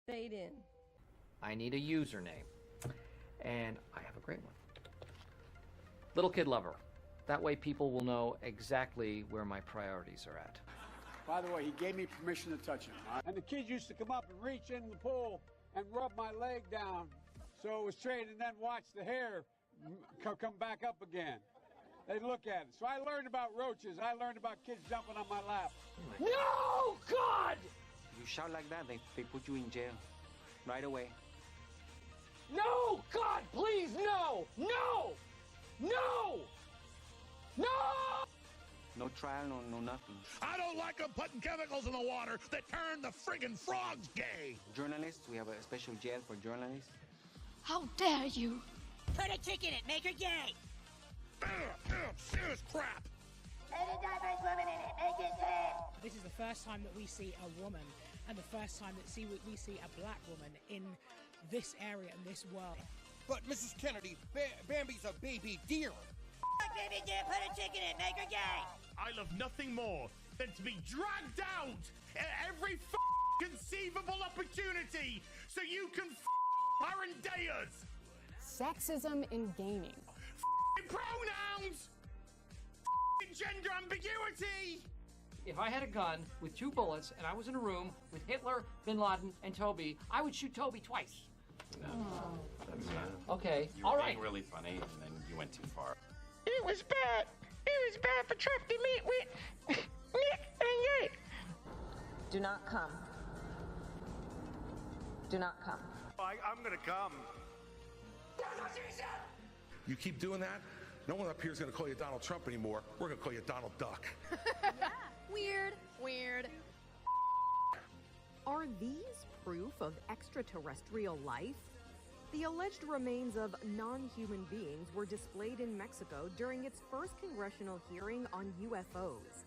Fade in. I need a username. And I have a great one. Little Kid Lover. That way people will know exactly where my priorities are at. By the way, he gave me permission to touch him. And the kids used to come up and reach in the pool and rub my leg down so it was straight, and then watch the hair come back up again. They'd look at it. So I learned about roaches. I learned about kids jumping on my lap. No, God! You shout like that, they put you in jail right away. No, God, please, no! No! No! No! No trial, no nothing. I don't like them putting chemicals in the water that turn the friggin' frogs gay. Journalists, we have a special jail for journalists. How dare you? Put a chick in it, make her gay. Serious crap. Put a diverse woman in it, make it gay. This is the first time that we see a woman, and the first time that we see a black woman in this area and this world. But Mrs. Kennedy, Bambi's a baby deer. Baby deer, put a chick in it, make her gay. I love nothing more than to be dragged out at every conceivable opportunity so you can Parendeas. Sexism in gaming. Pronouns. Gender ambiguity. If I had a gun with 2 bullets and I was in a room with Hitler, Bin Laden, and Toby, I would shoot Toby twice. No, that's okay, you were all right. being really funny, and then you went too far. It was bad. It was bad for Trump to meet with Nick and Yake. Do not come. Do not come. I'm gonna come. You keep doing that, no one up here is going to call you Donald Trump anymore. We're going to call you Donald Duck. Yeah. Weird. Are these proof of extraterrestrial life? The alleged remains of non-human beings were displayed in Mexico during its first congressional hearing on UFOs.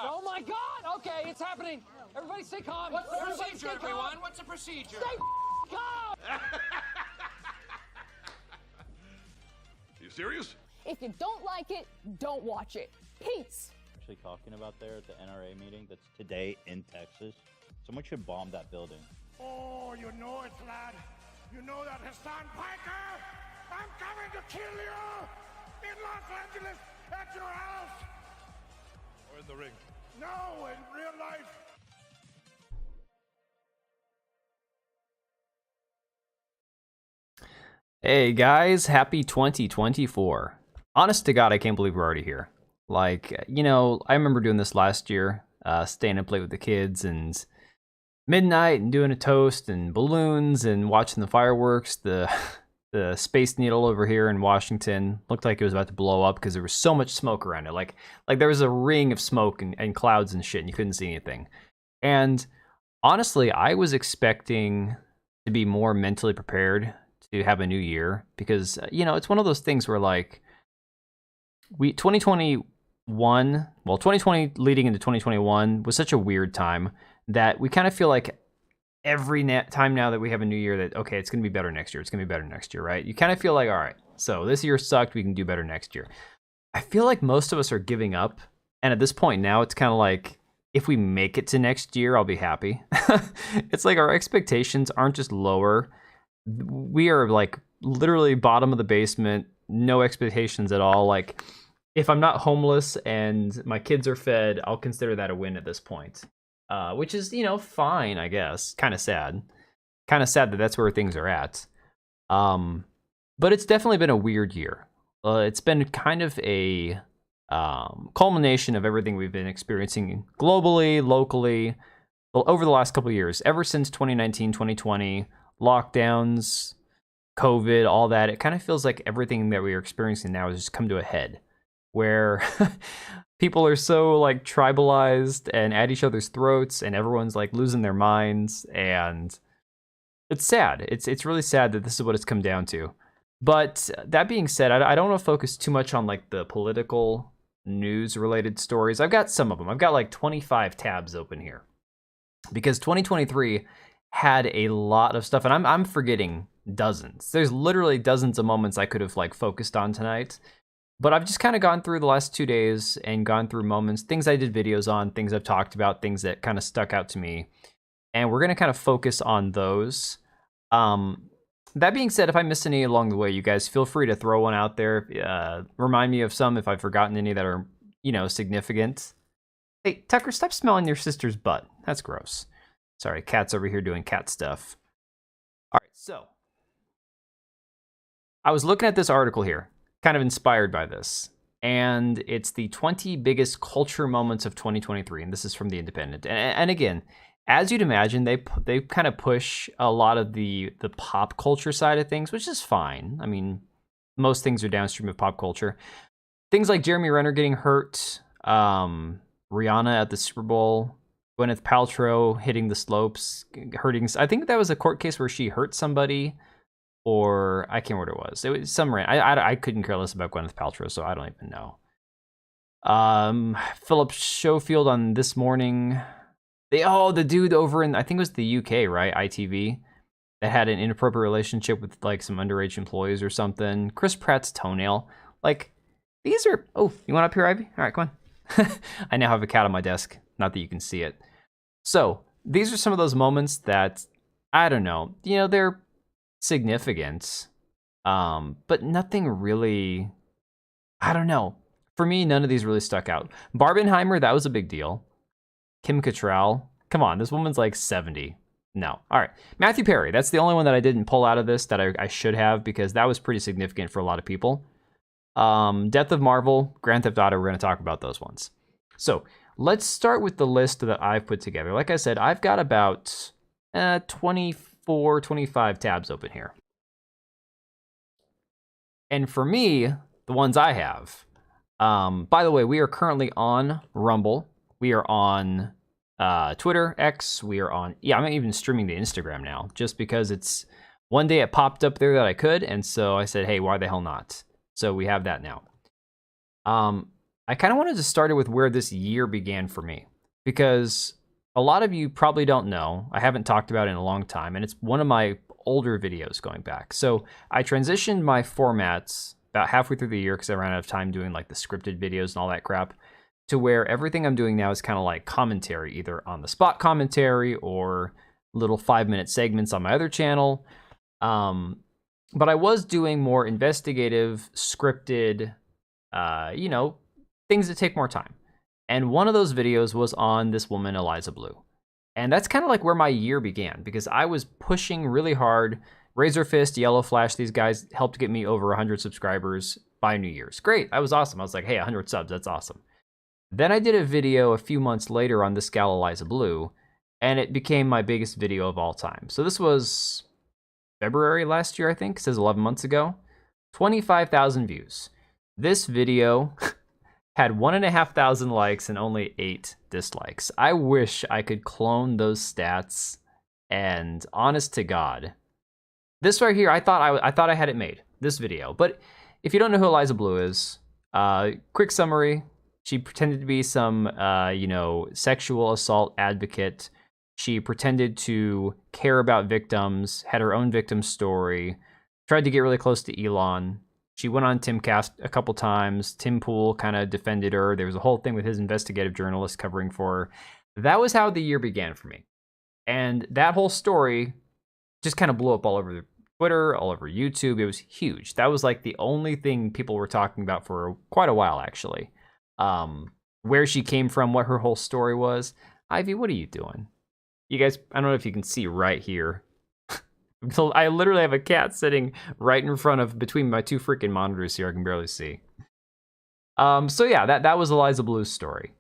Oh my God! Okay, it's happening. Everybody stay calm. What's the procedure, everyone? What's the procedure? Stay calm! You serious? If you don't like it, don't watch it. Peace. Actually talking about there at the NRA meeting that's today in Texas. Someone should bomb that building. Oh, you know it, lad. You know that Hassan Piker? I'm coming to kill you in Los Angeles at your house. Or in the ring? No, in real life. Hey guys, happy 2024. Honest to God, I can't believe we're already here. Like, you know, I remember doing this last year, staying up late with the kids and midnight and doing a toast and balloons and watching the fireworks. The Space Needle over here in Washington looked like it was about to blow up because there was so much smoke around it. Like there was a ring of smoke and clouds and shit and you couldn't see anything. And honestly, I was expecting to be more mentally prepared to have a new year because, you know, it's one of those things where like 2020 leading into 2021 was such a weird time that we kind of feel like every time now that we have a new year that, okay, it's going to be better next year. It's going to be better next year, right? You kind of feel like, all right, so this year sucked. We can do better next year. I feel like most of us are giving up. And at this point now, it's kind of like, if we make it to next year, I'll be happy. It's like our expectations aren't just lower. We are like literally bottom of the basement, no expectations at all. Like if I'm not homeless and my kids are fed, I'll consider that a win at this point. Which is, you know, fine, I guess. Kind of sad that that's where things are at. But it's definitely been a weird year. It's been kind of a culmination of everything we've been experiencing globally, locally, over the last couple of years. Ever since 2019, 2020, lockdowns, COVID, all that, it kind of feels like everything that we are experiencing now has just come to a head. Where people are so like tribalized and at each other's throats and everyone's like losing their minds, and it's sad. It's really sad that this is what it's come down to. But that being said, I don't want to focus too much on like the political news related stories. I've got some of them. I've got like 25 tabs open here because 2023 had a lot of stuff, and I'm forgetting dozens. There's literally dozens of moments I could have like focused on tonight. But I've just kind of gone through the last 2 days and gone through moments, things I did videos on, things I've talked about, things that kind of stuck out to me. And we're going to kind of focus on those. That being said, if I missed any along the way, you guys feel free to throw one out there. Remind me of some if I've forgotten any that are, significant. Hey, Tucker, stop smelling your sister's butt. That's gross. Sorry, cat's over here doing cat stuff. All right, so I was looking at this article here, kind of inspired by this, and it's the 20 biggest culture moments of 2023, and this is from The Independent. And again, as you'd imagine, they kind of push a lot of the pop culture side of things, which is fine. I mean, most things are downstream of pop culture. Things like Jeremy Renner getting hurt, Rihanna at the Super Bowl, Gwyneth Paltrow hitting the slopes, hurting. I think that was a court case where she hurt somebody, or I can't remember what it was. It was some rant. I couldn't care less about Gwyneth Paltrow, so I don't even know. Philip Schofield on This Morning. The dude over in, I think it was the UK, right? ITV, that had an inappropriate relationship with like some underage employees or something. Chris Pratt's toenail. Like, these are, you want up here, Ivy? All right, come on. I now have a cat on my desk. Not that you can see it. So these are some of those moments that, I don't know, they're significant, but nothing really, I don't know. For me, none of these really stuck out. Barbenheimer, that was a big deal. Kim Cattrall, come on, this woman's like 70. No. All right. Matthew Perry, that's the only one that I didn't pull out of this that I should have, because that was pretty significant for a lot of people. Death of Marvel, Grand Theft Auto, we're going to talk about those ones. So let's start with the list that I've put together. Like I said, I've got about 24, 25 tabs open here. And for me, the ones I have, by the way, we are currently on Rumble. We are on Twitter, X. We are on, I'm even streaming to Instagram now, just because it's one day it popped up there that I could. And so I said, hey, why the hell not? So we have that now. I kind of wanted to start it with where this year began for me, because a lot of you probably don't know. I haven't talked about it in a long time, and it's one of my older videos going back. So I transitioned my formats about halfway through the year because I ran out of time doing like the scripted videos and all that crap, to where everything I'm doing now is kind of like commentary, either on the spot commentary or little 5-minute segments on my other channel. But I was doing more investigative, scripted, things that take more time. And one of those videos was on this woman, Eliza Blue. And that's kind of like where my year began, because I was pushing really hard. Razor Fist, Yellow Flash, these guys helped get me over 100 subscribers by New Year's. Great, I was awesome. I was like, hey, 100 subs, that's awesome. Then I did a video a few months later on this gal, Eliza Blue, and it became my biggest video of all time. So this was February last year, I think. It says 11 months ago. 25,000 views. This video had 1,500 likes and only 8 dislikes. I wish I could clone those stats, and honest to God, this right here, I thought I had it made, this video. But if you don't know who Eliza Blue is, quick summary: she pretended to be some, sexual assault advocate. She pretended to care about victims, had her own victim story, tried to get really close to Elon. She went on Timcast a couple times. Tim Pool kind of defended her. There was a whole thing with his investigative journalist covering for her. That was how the year began for me. And that whole story just kind of blew up all over Twitter, all over YouTube. It was huge. That was like the only thing people were talking about for quite a while, actually. Where she came from, what her whole story was. Ivy, what are you doing? You guys, I don't know if you can see right here. So I literally have a cat sitting right in front of, between my two freaking monitors here. I can barely see. So yeah, that was Eliza Blue's story.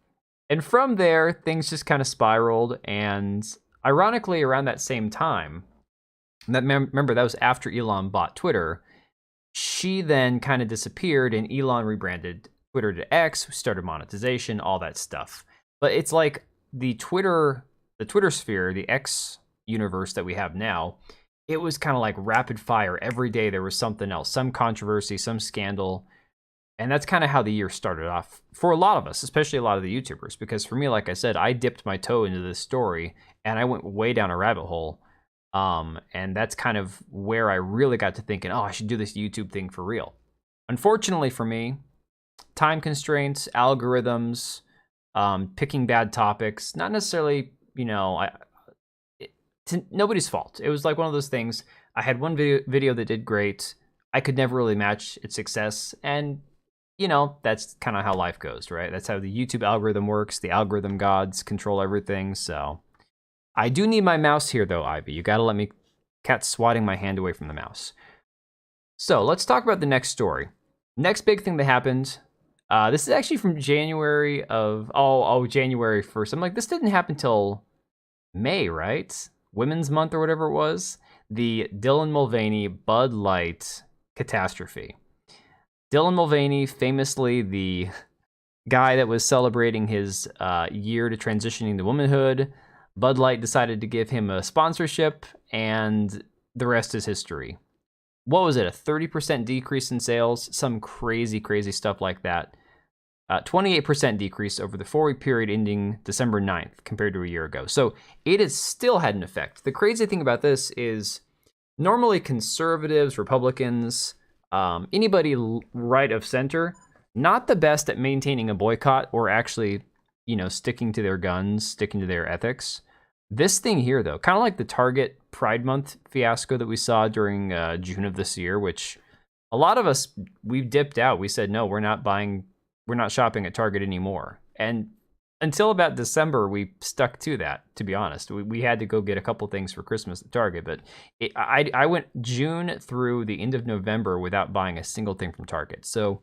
And from there, things just kind of spiraled. And ironically, around that same time, remember, that was after Elon bought Twitter, she then kind of disappeared, and Elon rebranded Twitter to X, started monetization, all that stuff. But it's like the Twitter sphere, the X universe that we have now, it was kind of like rapid fire. Every day there was something else, some controversy, some scandal. And that's kind of how the year started off for a lot of us, especially a lot of the YouTubers. Because for me, like I said, I dipped my toe into this story and I went way down a rabbit hole. And that's kind of where I really got to thinking, oh, I should do this YouTube thing for real. Unfortunately for me, time constraints, algorithms, picking bad topics. Not necessarily, nobody's fault. It was like one of those things. I had one video that did great. I could never really match its success, and that's kind of how life goes, right? That's how the YouTube algorithm works. The algorithm gods control everything. So I do need my mouse here, though, Ivy. You got to let me. Cat's swatting my hand away from the mouse. So let's talk about the next story. Next big thing that happened. This is actually from January of January 1st. I'm like, this didn't happen till May, right? Women's Month or whatever it was. The Dylan Mulvaney Bud Light catastrophe. Dylan Mulvaney, famously the guy that was celebrating his year to transitioning to womanhood. Bud Light decided to give him a sponsorship, and the rest is history. What was it? A 30% decrease in sales? Some crazy, crazy stuff like that. 28% decrease over the 4-week period ending December 9th compared to a year ago. So it has still had an effect. The crazy thing about this is normally conservatives, Republicans, anybody right of center, not the best at maintaining a boycott or actually, sticking to their guns, sticking to their ethics. This thing here, though, kind of like the Target Pride Month fiasco that we saw during June of this year, which a lot of us, we dipped out. We said, no, we're not shopping at Target anymore. And until about December, we stuck to that, to be honest. We had to go get a couple things for Christmas at Target, but I went June through the end of November without buying a single thing from Target. So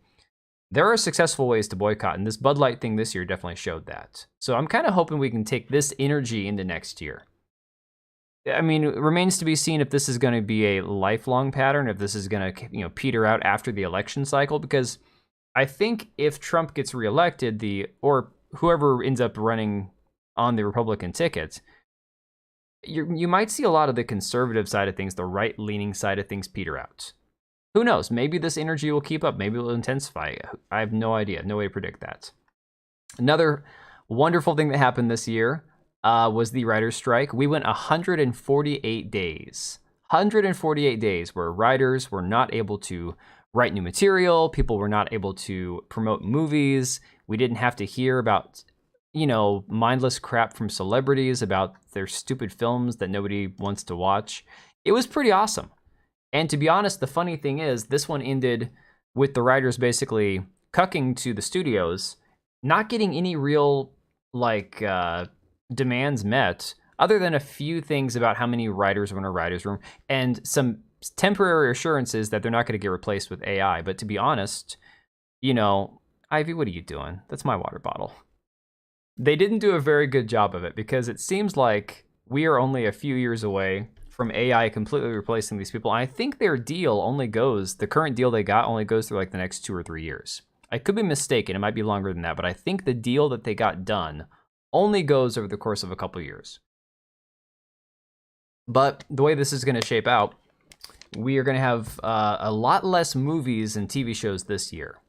there are successful ways to boycott, and this Bud Light thing this year definitely showed that. So I'm kind of hoping we can take this energy into next year. I mean, it remains to be seen if this is going to be a lifelong pattern, if this is going to, peter out after the election cycle, because I think if Trump gets reelected, or whoever ends up running on the Republican ticket, you might see a lot of the conservative side of things, the right-leaning side of things, peter out. Who knows? Maybe this energy will keep up. Maybe it will intensify. I have no idea. No way to predict that. Another wonderful thing that happened this year was the writer's strike. We went 148 days. 148 days where writers were not able to write new material. People were not able to promote movies. We didn't have to hear about, mindless crap from celebrities about their stupid films that nobody wants to watch. It was pretty awesome. And to be honest, the funny thing is, this one ended with the writers basically cucking to the studios, not getting any real, demands met, other than a few things about how many writers were in a writer's room, and some temporary assurances that they're not going to get replaced with AI. But to be honest, Ivy, what are you doing? That's my water bottle. They didn't do a very good job of it, because it seems like we are only a few years away from AI completely replacing these people. And I think their deal the current deal they got only goes through the next 2 or 3 years. I could be mistaken. It might be longer than that, but I think the deal that they got done only goes over the course of a couple years. But the way this is going to shape out, we are going to have a lot less movies and TV shows this year,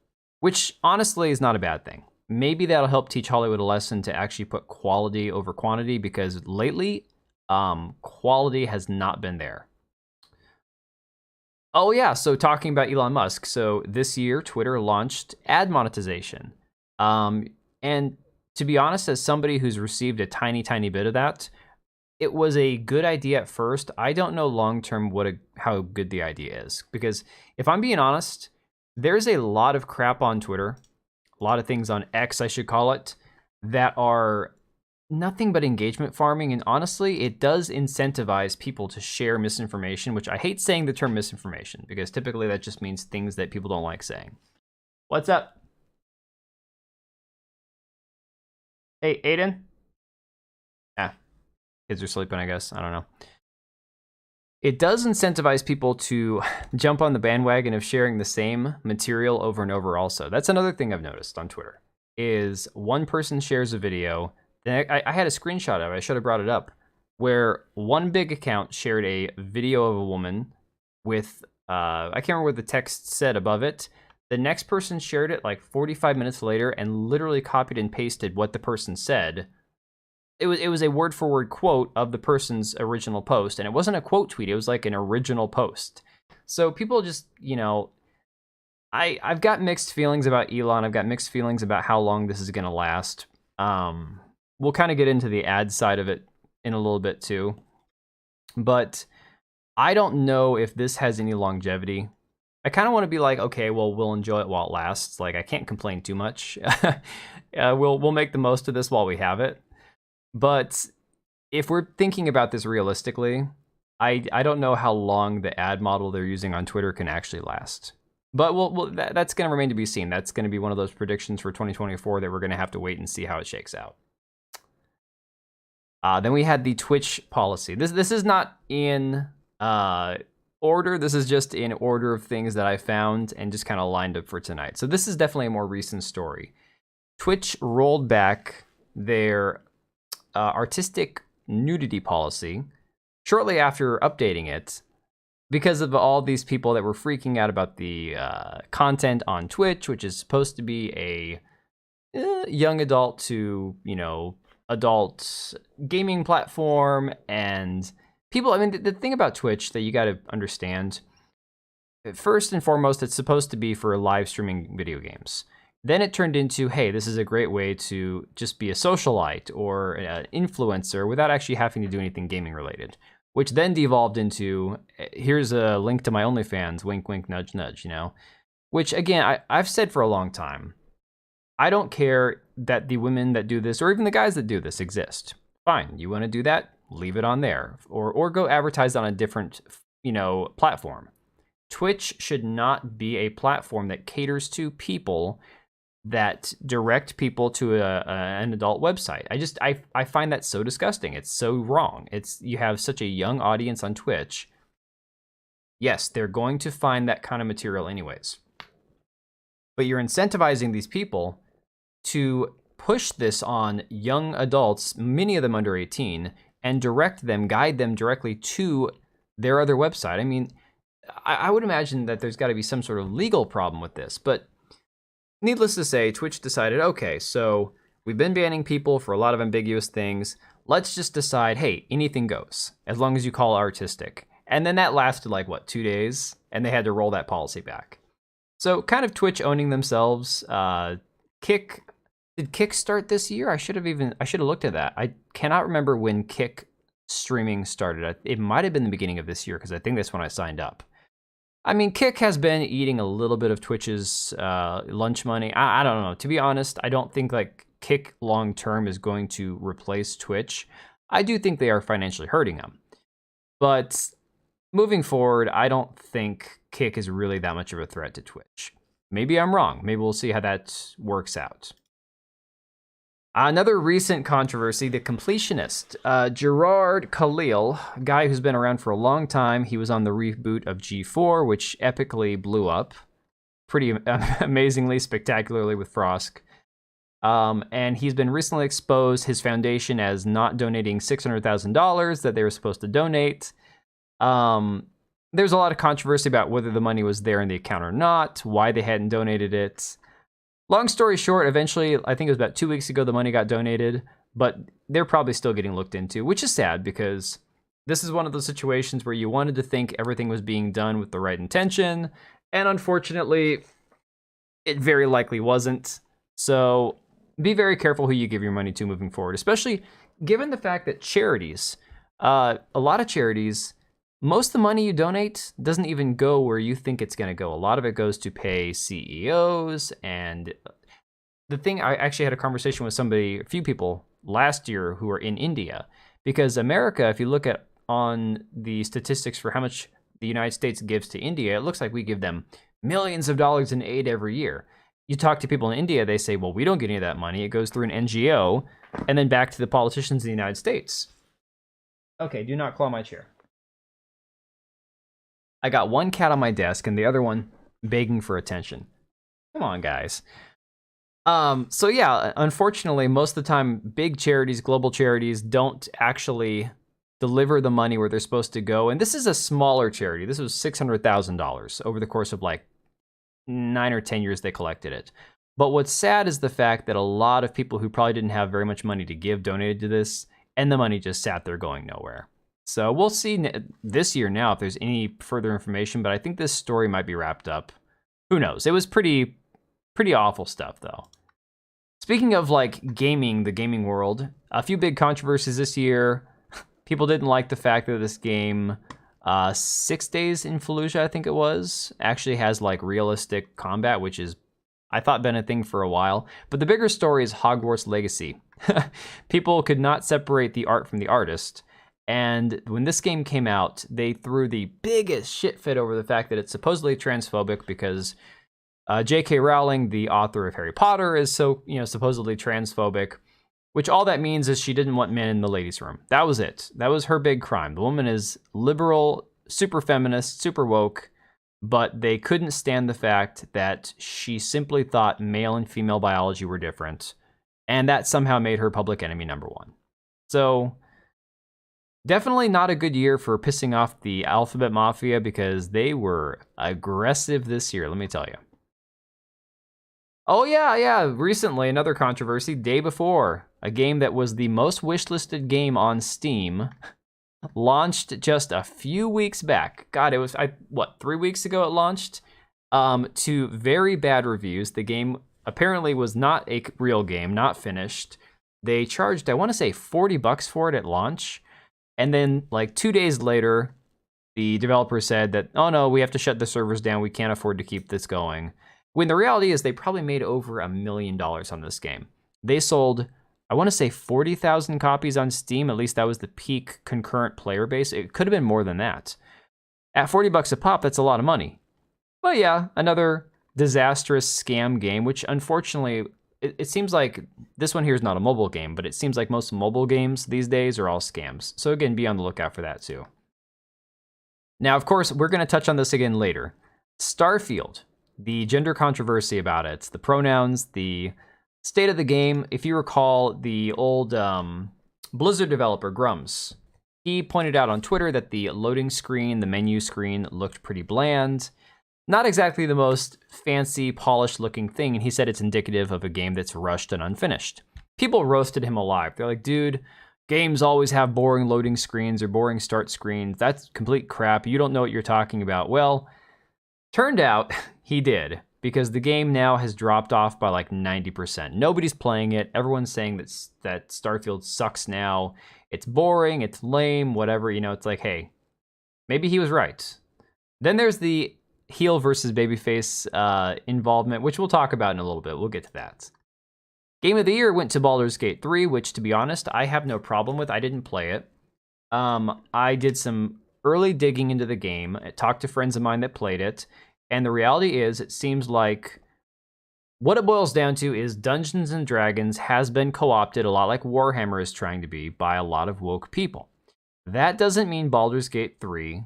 which honestly is not a bad thing. Maybe that'll help teach Hollywood a lesson to actually put quality over quantity, because lately, quality has not been there. Oh yeah, so talking about Elon Musk. So this year, Twitter launched ad monetization. And to be honest, as somebody who's received a tiny, tiny bit of that, it was a good idea at first. I don't know long-term how good the idea is. Because if I'm being honest, there's a lot of crap on Twitter, a lot of things on X, I should call it, that are nothing but engagement farming, and honestly, it does incentivize people to share misinformation, which I hate saying the term misinformation, because typically that just means things that people don't like saying. What's up? Hey, Aiden? Kids are sleeping, I guess. I don't know. It does incentivize people to jump on the bandwagon of sharing the same material over and over also. That's another thing I've noticed on Twitter, is one person shares a video. I had a screenshot of it, I should have brought it up, where one big account shared a video of a woman with, I can't remember what the text said above it. The next person shared it 45 minutes later and literally copied and pasted what the person said. It was a word-for-word quote of the person's original post, and it wasn't a quote tweet, it was an original post. So people just, I've got mixed feelings about Elon. I've got mixed feelings about how long this is going to last. We'll kind of get into the ad side of it in a little bit too. But I don't know if this has any longevity. I kind of want to be like, okay, well, we'll enjoy it while it lasts. Like, I can't complain too much. We'll make the most of this while we have it. But if we're thinking about this realistically, I don't know how long the ad model they're using on Twitter can actually last. But that's going to remain to be seen. That's going to be one of those predictions for 2024 that we're going to have to wait and see how it shakes out. Then we had the Twitch policy. This is not in order. This is just in order of things that I found and just kind of lined up for tonight. So this is definitely a more recent story. Twitch rolled back their artistic nudity policy shortly after updating it because of all these people that were freaking out about the content on Twitch, which is supposed to be a young adult to, adult gaming platform. And people, I mean, the thing about Twitch that you got to understand, first and foremost, it's supposed to be for live streaming video games. Then it turned into, hey, this is a great way to just be a socialite or an influencer without actually having to do anything gaming related, which then devolved into, here's a link to my OnlyFans, wink, wink, nudge, nudge, which again, I've said for a long time, I don't care that the women that do this or even the guys that do this exist. Fine, you want to do that? Leave it on there or go advertise on a different, platform. Twitch should not be a platform that caters to people that direct people to an adult website. I find that so disgusting. It's so wrong. You have such a young audience on Twitch. Yes, they're going to find that kind of material anyways. But you're incentivizing these people to push this on young adults, many of them under 18, and guide them directly to their other website. I mean, I would imagine that there's got to be some sort of legal problem with this, but needless to say, Twitch decided, okay, so we've been banning people for a lot of ambiguous things. Let's just decide, hey, anything goes, as long as you call it artistic. And then that lasted 2 days, and they had to roll that policy back. So kind of Twitch owning themselves. Did Kick start this year? I should have looked at that. I cannot remember when Kick streaming started. It might have been the beginning of this year, because I think that's when I signed up. I mean, Kick has been eating a little bit of Twitch's lunch money. I don't know. To be honest, I don't think Kick long term is going to replace Twitch. I do think they are financially hurting them. But moving forward, I don't think Kick is really that much of a threat to Twitch. Maybe I'm wrong. Maybe we'll see how that works out. Another recent controversy, the completionist. Gerard Khalil, a guy who's been around for a long time. He was on the reboot of G4, which epically blew up. Pretty amazingly, spectacularly with Frosk. And he's been recently exposed, his foundation, as not donating $600,000 that they were supposed to donate. There's a lot of controversy about whether the money was there in the account or not, why they hadn't donated it. Long story short, eventually, I think it was about 2 weeks ago, the money got donated, but they're probably still getting looked into, which is sad because this is one of those situations where you wanted to think everything was being done with the right intention, and unfortunately, it very likely wasn't. So be very careful who you give your money to moving forward, especially given the fact that charities, a lot of charities, most of the money you donate doesn't even go where you think it's going to go. A lot of it goes to pay CEOs. And the thing, I actually had a conversation with a few people last year who are in India, because America, if you look at on the statistics for how much the United States gives to India, it looks like we give them millions of dollars in aid every year. You talk to people in India, they say, well, we don't get any of that money. It goes through an NGO and then back to the politicians in the United States. Okay, do not claw my chair. I got one cat on my desk and the other one begging for attention. Come on, guys. So yeah, unfortunately, most of the time, big charities, global charities, don't actually deliver the money where they're supposed to go. And this is a smaller charity. This was $600,000 over the course of 9 or 10 years they collected it. But what's sad is the fact that a lot of people who probably didn't have very much money to give donated to this, and the money just sat there going nowhere. So we'll see this year now if there's any further information, but I think this story might be wrapped up Who knows? It was pretty awful stuff, though. Speaking of like gaming, the gaming world, a few big controversies this year. People didn't like the fact that this game, 6 Days in Fallujah, I think it was, actually has like realistic combat, which is, I thought, been a thing for a while. But the bigger story is Hogwarts Legacy. People could not separate the art from the artist. And when this game came out, they threw the biggest shit fit over the fact that it's supposedly transphobic because J.K. Rowling, the author of Harry Potter, is so, supposedly transphobic, which all that means is she didn't want men in the ladies' room. That was it. That was her big crime. The woman is liberal, super feminist, super woke, but they couldn't stand the fact that she simply thought male and female biology were different, and that somehow made her public enemy #1. So definitely not a good year for pissing off the Alphabet Mafia because they were aggressive this year, let me tell you. Oh yeah, recently another controversy, Day Before, a game that was the most wishlisted game on Steam, launched just a few weeks back. God, it was, 3 weeks ago it launched? To very bad reviews. The game apparently was not a real game, not finished. They charged, I want to say, $40 for it at launch. And then, like 2 days later, the developer said that, oh no, we have to shut the servers down. We can't afford to keep this going. When the reality is they probably made over $1 million on this game. They sold, I want to say 40,000 copies on Steam. At least that was the peak concurrent player base. It could have been more than that. At $40 a pop, that's a lot of money. But yeah, another disastrous scam game, which unfortunately, it seems like this one here is not a mobile game, but it seems like most mobile games these days are all scams. So again, be on the lookout for that too. Now, of course, we're going to touch on this again later. Starfield, the gender controversy about it, the pronouns, the state of the game. If you recall, the old Blizzard developer, Grumps, he pointed out on Twitter that the loading screen, the menu screen, looked pretty bland. Not exactly the most fancy, polished-looking thing, and he said it's indicative of a game that's rushed and unfinished. People roasted him alive. They're like, dude, games always have boring loading screens or boring start screens. That's complete crap. You don't know what you're talking about. Well, turned out he did, because the game now has dropped off by like 90%. Nobody's playing it. Everyone's saying that Starfield sucks now. It's boring, it's lame, whatever. It's like, hey, maybe he was right. Then there's the heel versus babyface involvement, which we'll talk about in a little bit. We'll get to that. Game of the year went to Baldur's Gate 3, which, to be honest, I have no problem with. I didn't play it. I did some early digging into the game. I talked to friends of mine that played it. And the reality is, it seems like what it boils down to is Dungeons & Dragons has been co-opted, a lot like Warhammer is trying to be, by a lot of woke people. That doesn't mean Baldur's Gate 3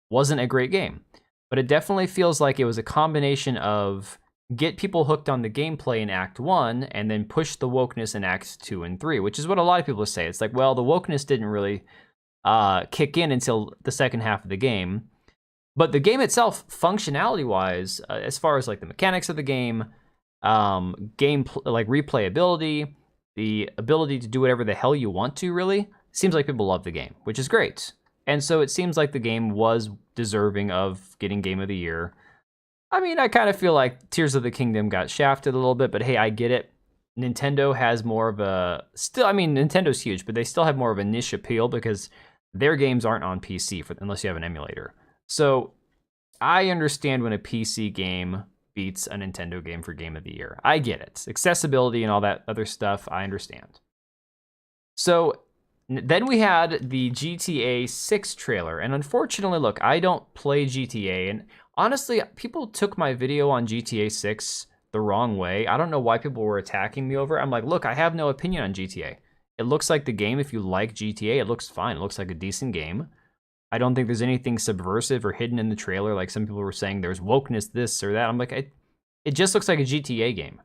wasn't a great game. But it definitely feels like it was a combination of get people hooked on the gameplay in Act 1 and then push the wokeness in Acts 2 and 3, which is what a lot of people say. It's like, well, the wokeness didn't really kick in until the second half of the game. But the game itself, functionality-wise, as far as like the mechanics of the game, like replayability, the ability to do whatever the hell you want to, really, seems like people love the game, which is great. And so it seems like the game was deserving of getting Game of the Year. I mean, I kind of feel like Tears of the Kingdom got shafted a little bit, but hey, I get it. Nintendo has more of a... Nintendo's huge, but they still have more of a niche appeal because their games aren't on PC unless you have an emulator. So I understand when a PC game beats a Nintendo game for Game of the Year. I get it. Accessibility and all that other stuff, I understand. So then we had the GTA 6 trailer, and unfortunately, look, I don't play GTA, and honestly, people took my video on GTA 6 the wrong way. I don't know why people were attacking me over it. I'm like, look, I have no opinion on GTA. It looks like the game, if you like GTA, it looks fine. It looks like a decent game. I don't think there's anything subversive or hidden in the trailer, like some people were saying there's wokeness, this or that. I'm like, it just looks like a GTA game.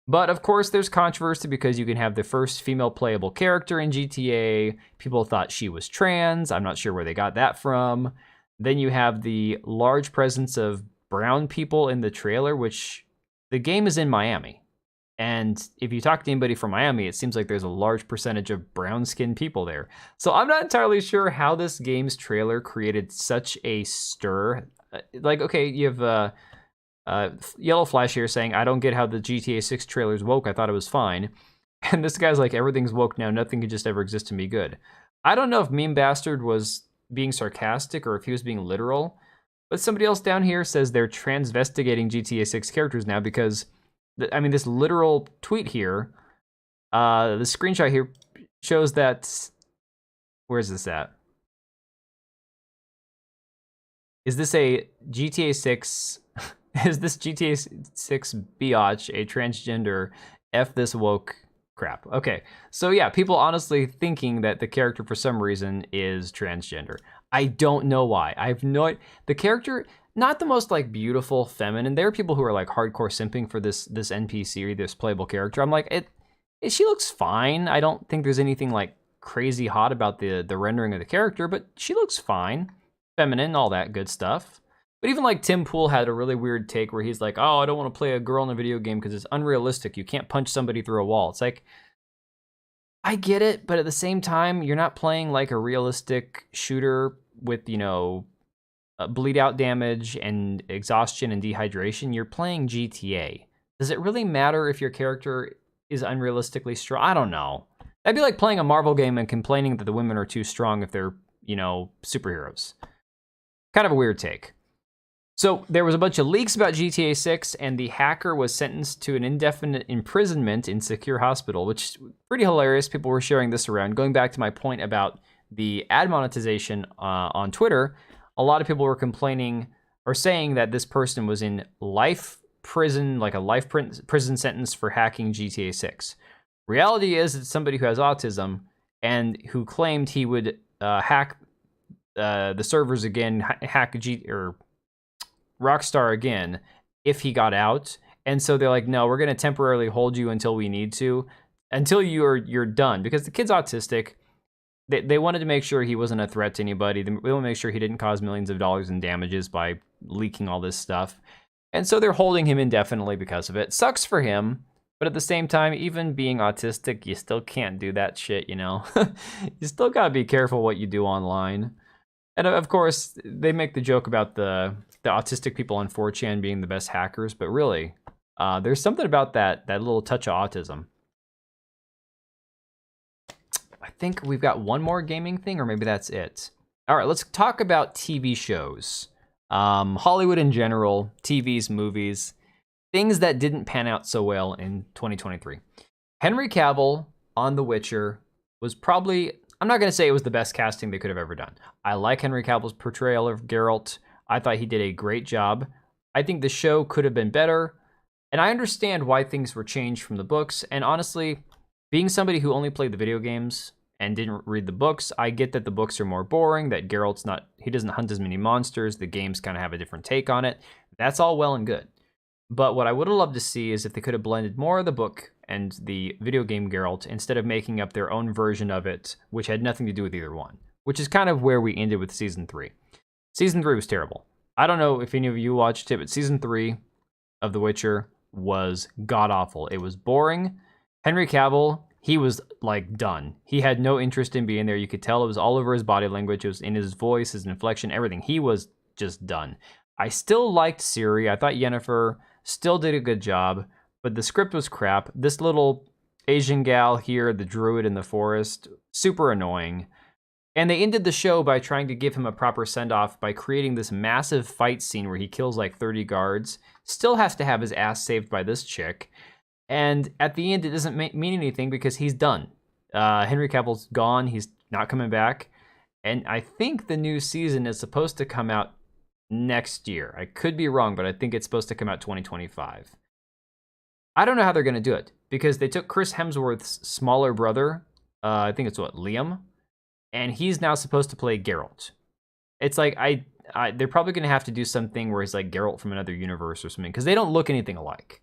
But of course, there's controversy because you can have the first female playable character in GTA. People thought she was trans. I'm not sure where they got that from. Then you have the large presence of brown people in the trailer, which the game is in Miami. And if you talk to anybody from Miami, it seems like there's a large percentage of brown-skinned people there. So I'm not entirely sure how this game's trailer created such a stir. Like, okay, you have Yellow Flash here saying, I don't get how the GTA 6 trailer's woke. I thought it was fine. And this guy's like, everything's woke now. Nothing can just ever exist and be good. I don't know if Meme Bastard was being sarcastic or if he was being literal. But somebody else down here says they're transvestigating GTA 6 characters now because, this literal tweet here, the screenshot here shows that, where's this at? Is this a GTA 6, is this GTA 6 biatch a transgender F this woke crap? Okay, so yeah, people honestly thinking that the character for some reason is transgender. I don't know why. The character, not the most like beautiful feminine. There are people who are like hardcore simping for this NPC or this playable character. I'm like, she looks fine. I don't think there's anything like crazy hot about the rendering of the character, but she looks fine. Feminine, all that good stuff. But even like Tim Pool had a really weird take where he's like, oh, I don't want to play a girl in a video game because it's unrealistic. You can't punch somebody through a wall. It's like, I get it, but at the same time, you're not playing like a realistic shooter with, bleed out damage and exhaustion and dehydration. You're playing GTA. Does it really matter if your character is unrealistically strong? I don't know. That'd be like playing a Marvel game and complaining that the women are too strong if they're, superheroes. Kind of a weird take. So there was a bunch of leaks about GTA 6, and the hacker was sentenced to an indefinite imprisonment in secure hospital, which is pretty hilarious. People were sharing this around. Going back to my point about the ad monetization on Twitter, a lot of people were complaining or saying that this person was in life prison, like a life prison sentence for hacking GTA 6. Reality is it's somebody who has autism and who claimed he would hack the servers again, hack Rockstar again if he got out. And so they're like, no, we're going to temporarily hold you until we need to, until you're done, because the kid's autistic. They wanted to make sure he wasn't a threat to anybody. They want to make sure he didn't cause millions of dollars in damages by leaking all this stuff. And so they're holding him indefinitely because of it. Sucks for him, but at the same time, even being autistic, you still can't do that shit, You still got to be careful what you do online. And of course, they make the joke about the autistic people on 4chan being the best hackers, but really, there's something about that little touch of autism. I think we've got one more gaming thing, or maybe that's it. All right, let's talk about TV shows. Hollywood in general, TVs, movies, things that didn't pan out so well in 2023. Henry Cavill on The Witcher was probably, I'm not going to say it was the best casting they could have ever done. I like Henry Cavill's portrayal of Geralt. I thought he did a great job. I think the show could have been better. And I understand why things were changed from the books. And honestly, being somebody who only played the video games and didn't read the books, I get that the books are more boring, that Geralt's he doesn't hunt as many monsters. The games kind of have a different take on it. That's all well and good. But what I would have loved to see is if they could have blended more of the book and the video game Geralt instead of making up their own version of it, which had nothing to do with either one, which is kind of where we ended with Season 3. Season 3 was terrible. I don't know if any of you watched it, but Season 3 of The Witcher was god-awful. It was boring. Henry Cavill, he was, like, done. He had no interest in being there. You could tell it was all over his body language. It was in his voice, his inflection, everything. He was just done. I still liked Ciri. I thought Yennefer still did a good job, but the script was crap. This little Asian gal here, the druid in the forest, super annoying. And they ended the show by trying to give him a proper send-off by creating this massive fight scene where he kills like 30 guards, still has to have his ass saved by this chick. And at the end, it doesn't mean anything because he's done. Henry Cavill's gone. He's not coming back. And I think the new season is supposed to come out next year. I could be wrong, but I think it's supposed to come out 2025. I don't know how they're going to do it because they took Chris Hemsworth's smaller brother, I think it's Liam, and he's now supposed to play Geralt. It's like, they're probably going to have to do something where he's like Geralt from another universe or something because they don't look anything alike.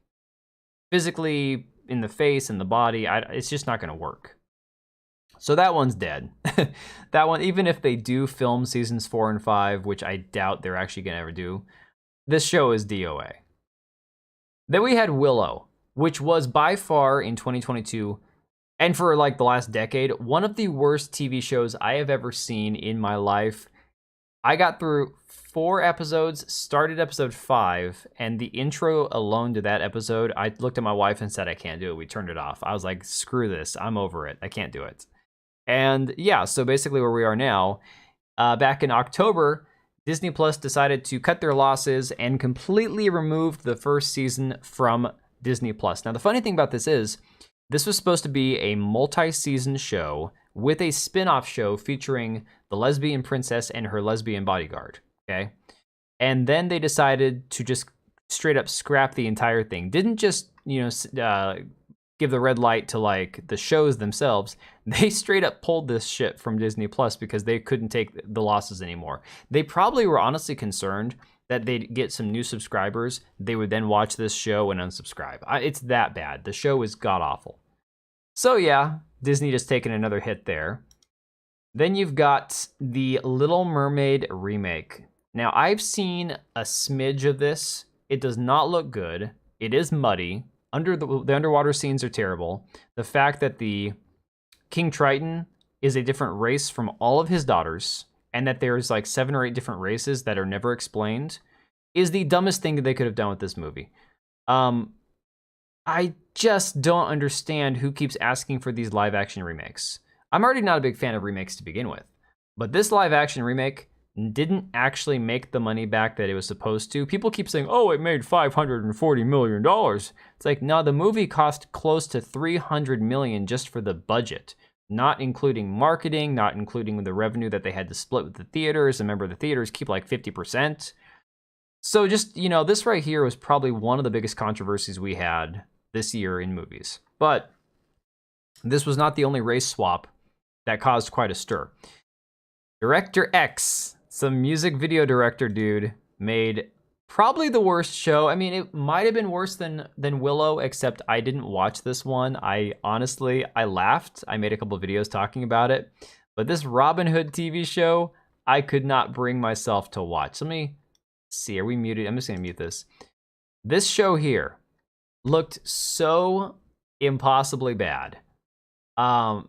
Physically, in the face and the body, it's just not going to work. So that one's dead. That one, even if they do film seasons 4 and 5, which I doubt they're actually going to ever do, this show is DOA. Then we had Willow, which was by far in 2022, and for like the last decade, one of the worst TV shows I have ever seen in my life. I got through 4 episodes, started episode 5, and the intro alone to that episode, I looked at my wife and said, I can't do it. We turned it off. I was like, screw this. I'm over it. I can't do it. And yeah, so basically where we are now, back in October, Disney Plus decided to cut their losses and completely removed the first season from Disney Plus. Now, the funny thing about this is, this was supposed to be a multi-season show with a spin-off show featuring the lesbian princess and her lesbian bodyguard, okay? And then they decided to just straight up scrap the entire thing. Didn't just, give the red light to like the shows themselves. They straight up pulled this shit from Disney Plus because they couldn't take the losses anymore. They probably were honestly concerned that they'd get some new subscribers. They would then watch this show and unsubscribe. It's that bad. The show is god-awful. So yeah, Disney just taking another hit there. Then you've got the Little Mermaid remake. Now, I've seen a smidge of this. It does not look good. It is muddy. The underwater scenes are terrible. The fact that the King Triton is a different race from all of his daughters, and that there's like 7 or 8 different races that are never explained, is the dumbest thing that they could have done with this movie. I just don't understand who keeps asking for these live-action remakes. I'm already not a big fan of remakes to begin with, but this live-action remake didn't actually make the money back that it was supposed to. People keep saying, oh, it made $540 million. It's like, no, the movie cost close to $300 million just for the budget, not including marketing, not including the revenue that they had to split with the theaters. Remember, the theaters keep like 50%. So just, this right here was probably one of the biggest controversies we had this year in movies. But this was not the only race swap that caused quite a stir. Director X, some music video director dude, made probably the worst show. I mean, it might have been worse than Willow, except I didn't watch this one. I laughed. I made a couple videos talking about it. But this Robin Hood TV show, I could not bring myself to watch. Let me see, are we muted? I'm just gonna mute this. This show here looked so impossibly bad.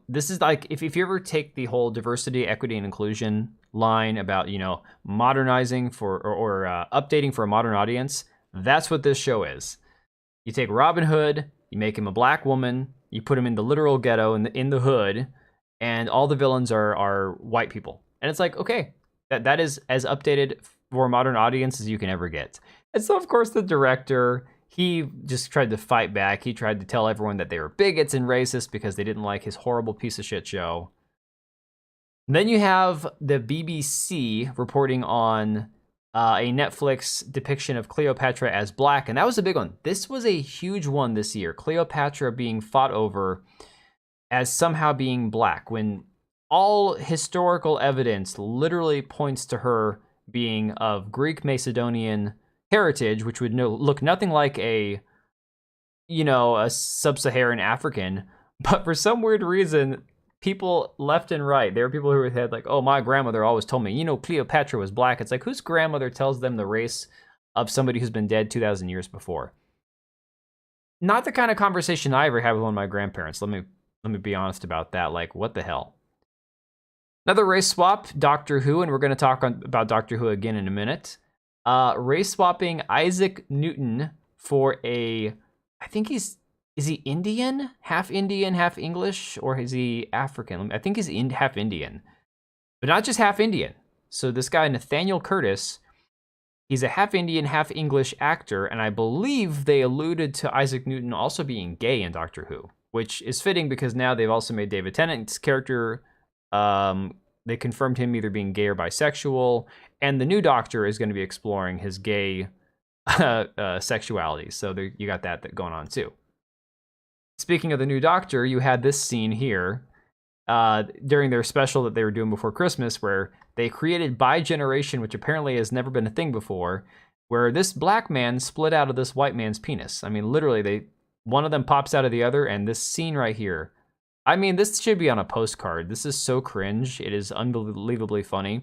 This is like, if you ever take the whole diversity, equity, and inclusion line about, modernizing or updating for a modern audience, that's what this show is. You take Robin Hood, you make him a black woman, you put him in the literal ghetto in the hood, and all the villains are white people. And it's like, okay, that is as updated for a modern audience as you can ever get. And so, of course, the director, he just tried to fight back. He tried to tell everyone that they were bigots and racist because they didn't like his horrible piece of shit show. Then you have the BBC reporting on a Netflix depiction of Cleopatra as black, and that was a big one. This was a huge one this year. Cleopatra being fought over as somehow being black, when all historical evidence literally points to her being of Greek Macedonian heritage, which would look nothing like a sub-Saharan African. But for some weird reason, people left and right, there were people who had like, oh, my grandmother always told me, Cleopatra was black. It's like, whose grandmother tells them the race of somebody who's been dead 2,000 years before? Not the kind of conversation I ever had with one of my grandparents. Let me be honest about that. Like, what the hell? Another race swap, Doctor Who, and we're going to talk about Doctor Who again in a minute. Race swapping Isaac Newton for I think is he Indian? Half Indian, half English? Or is he African? I think he's half Indian. But not just half Indian. So this guy, Nathaniel Curtis, he's a half Indian, half English actor, and I believe they alluded to Isaac Newton also being gay in Doctor Who, which is fitting because now they've also made David Tennant's character, they confirmed him either being gay or bisexual, and the new Doctor is going to be exploring his gay sexuality. So you got that going on too. Speaking of the new Doctor, you had this scene here during their special that they were doing before Christmas, where they created bi-generation, which apparently has never been a thing before, where this black man split out of this white man's penis. I mean, literally, one of them pops out of the other, and this scene right here, I mean, this should be on a postcard. This is so cringe. It is unbelievably funny.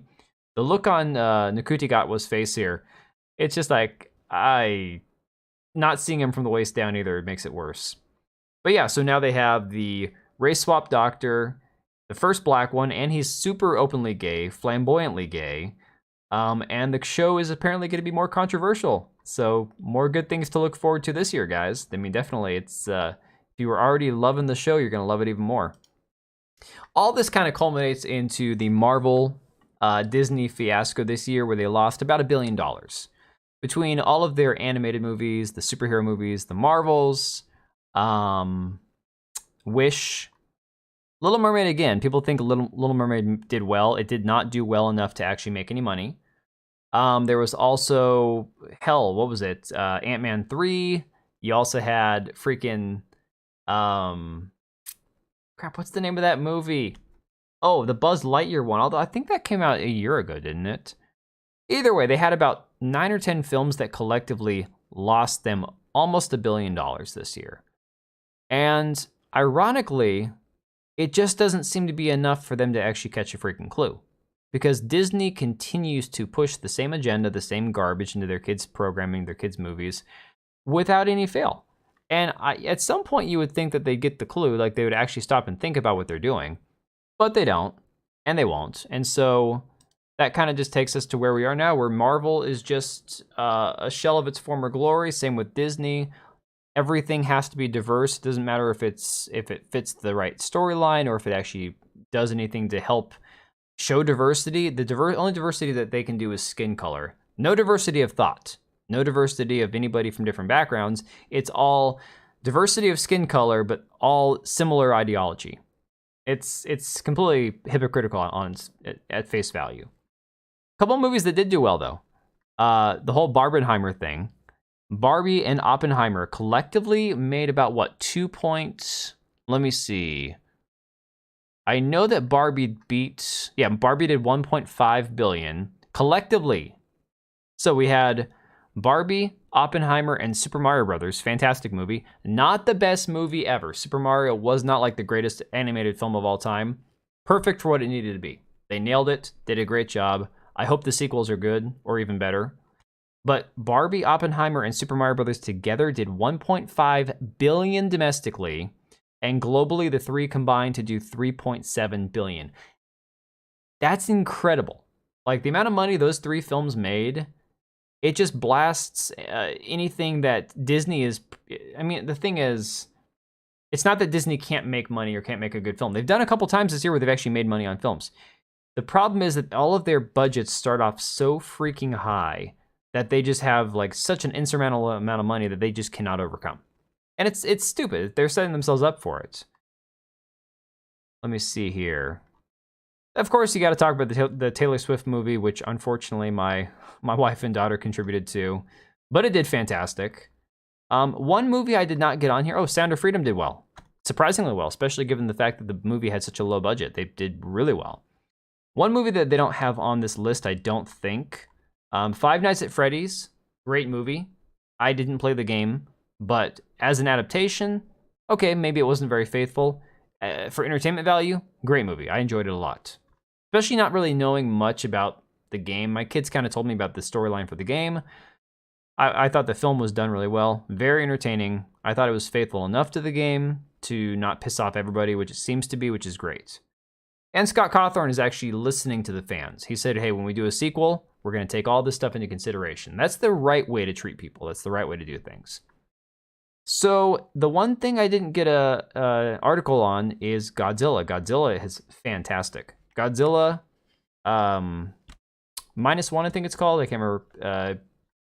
The look on Nkuti Gatwa's face here, it's just like, not seeing him from the waist down either makes it worse. But yeah, so now they have the race swap Doctor, the first black one, and he's super openly gay, flamboyantly gay. And the show is apparently going to be more controversial. So more good things to look forward to this year, guys. I mean, definitely, it's if you were already loving the show, you're going to love it even more. All this kind of culminates into the Marvel Disney fiasco this year, where they lost about $1 billion between all of their animated movies, the superhero movies, the Marvels, Wish, Little Mermaid. Again, people think Little Mermaid did well. It did not do well enough to actually make any money. There was also, hell, what was it? Ant-Man 3. You also had freaking, crap, what's the name of that movie? Oh, the Buzz Lightyear one, although I think that came out a year ago, didn't it? Either way, they had about 9 or 10 films that collectively lost them almost $1 billion this year. And ironically, it just doesn't seem to be enough for them to actually catch a freaking clue. Because Disney continues to push the same agenda, the same garbage into their kids' programming, their kids' movies, without any fail. And at some point, you would think that they'd get the clue, like they would actually stop and think about what they're doing. But they don't, and they won't. And so that kind of just takes us to where we are now, where Marvel is just a shell of its former glory. Same with Disney. Everything has to be diverse. It doesn't matter if it fits the right storyline or if it actually does anything to help show diversity. The only diversity that they can do is skin color. No diversity of thought. No diversity of anybody from different backgrounds. It's all diversity of skin color, but all similar ideology. It's completely hypocritical at face value. A couple of movies that did do well, though. The whole Barbenheimer thing. Barbie and Oppenheimer collectively made about, what, 2 points? Let me see. I know that Barbie did 1.5 billion collectively. So we had Barbie, Oppenheimer, and Super Mario Brothers. Fantastic movie. Not the best movie ever. Super Mario was not like the greatest animated film of all time. Perfect for what it needed to be. They nailed it, did a great job. I hope the sequels are good, or even better. But Barbie, Oppenheimer, and Super Mario Brothers together did 1.5 billion domestically, and globally the three combined to do 3.7 billion. That's incredible. Like, the amount of money those three films made, it just blasts anything that Disney is... I mean, the thing is, it's not that Disney can't make money or can't make a good film. They've done a couple times this year where they've actually made money on films. The problem is that all of their budgets start off so freaking high that they just have like such an insurmountable amount of money that they just cannot overcome. And it's stupid. They're setting themselves up for it. Let me see here. Of course, you got to talk about the Taylor Swift movie, which unfortunately my wife and daughter contributed to, but it did fantastic. One movie I did not get on here. Oh, Sound of Freedom did well. Surprisingly well, especially given the fact that the movie had such a low budget. They did really well. One movie that they don't have on this list, I don't think. Five Nights at Freddy's, great movie. I didn't play the game, but as an adaptation, okay, maybe it wasn't very faithful. For entertainment value, great movie. I enjoyed it a lot. Especially not really knowing much about the game. My kids kind of told me about the storyline for the game. I thought the film was done really well. Very entertaining. I thought it was faithful enough to the game to not piss off everybody, which it seems to be, which is great. And Scott Cawthon is actually listening to the fans. He said, hey, when we do a sequel, we're going to take all this stuff into consideration. That's the right way to treat people. That's the right way to do things. So the one thing I didn't get a article on is Godzilla. Godzilla is fantastic. Godzilla -1, I think it's called. I can't remember.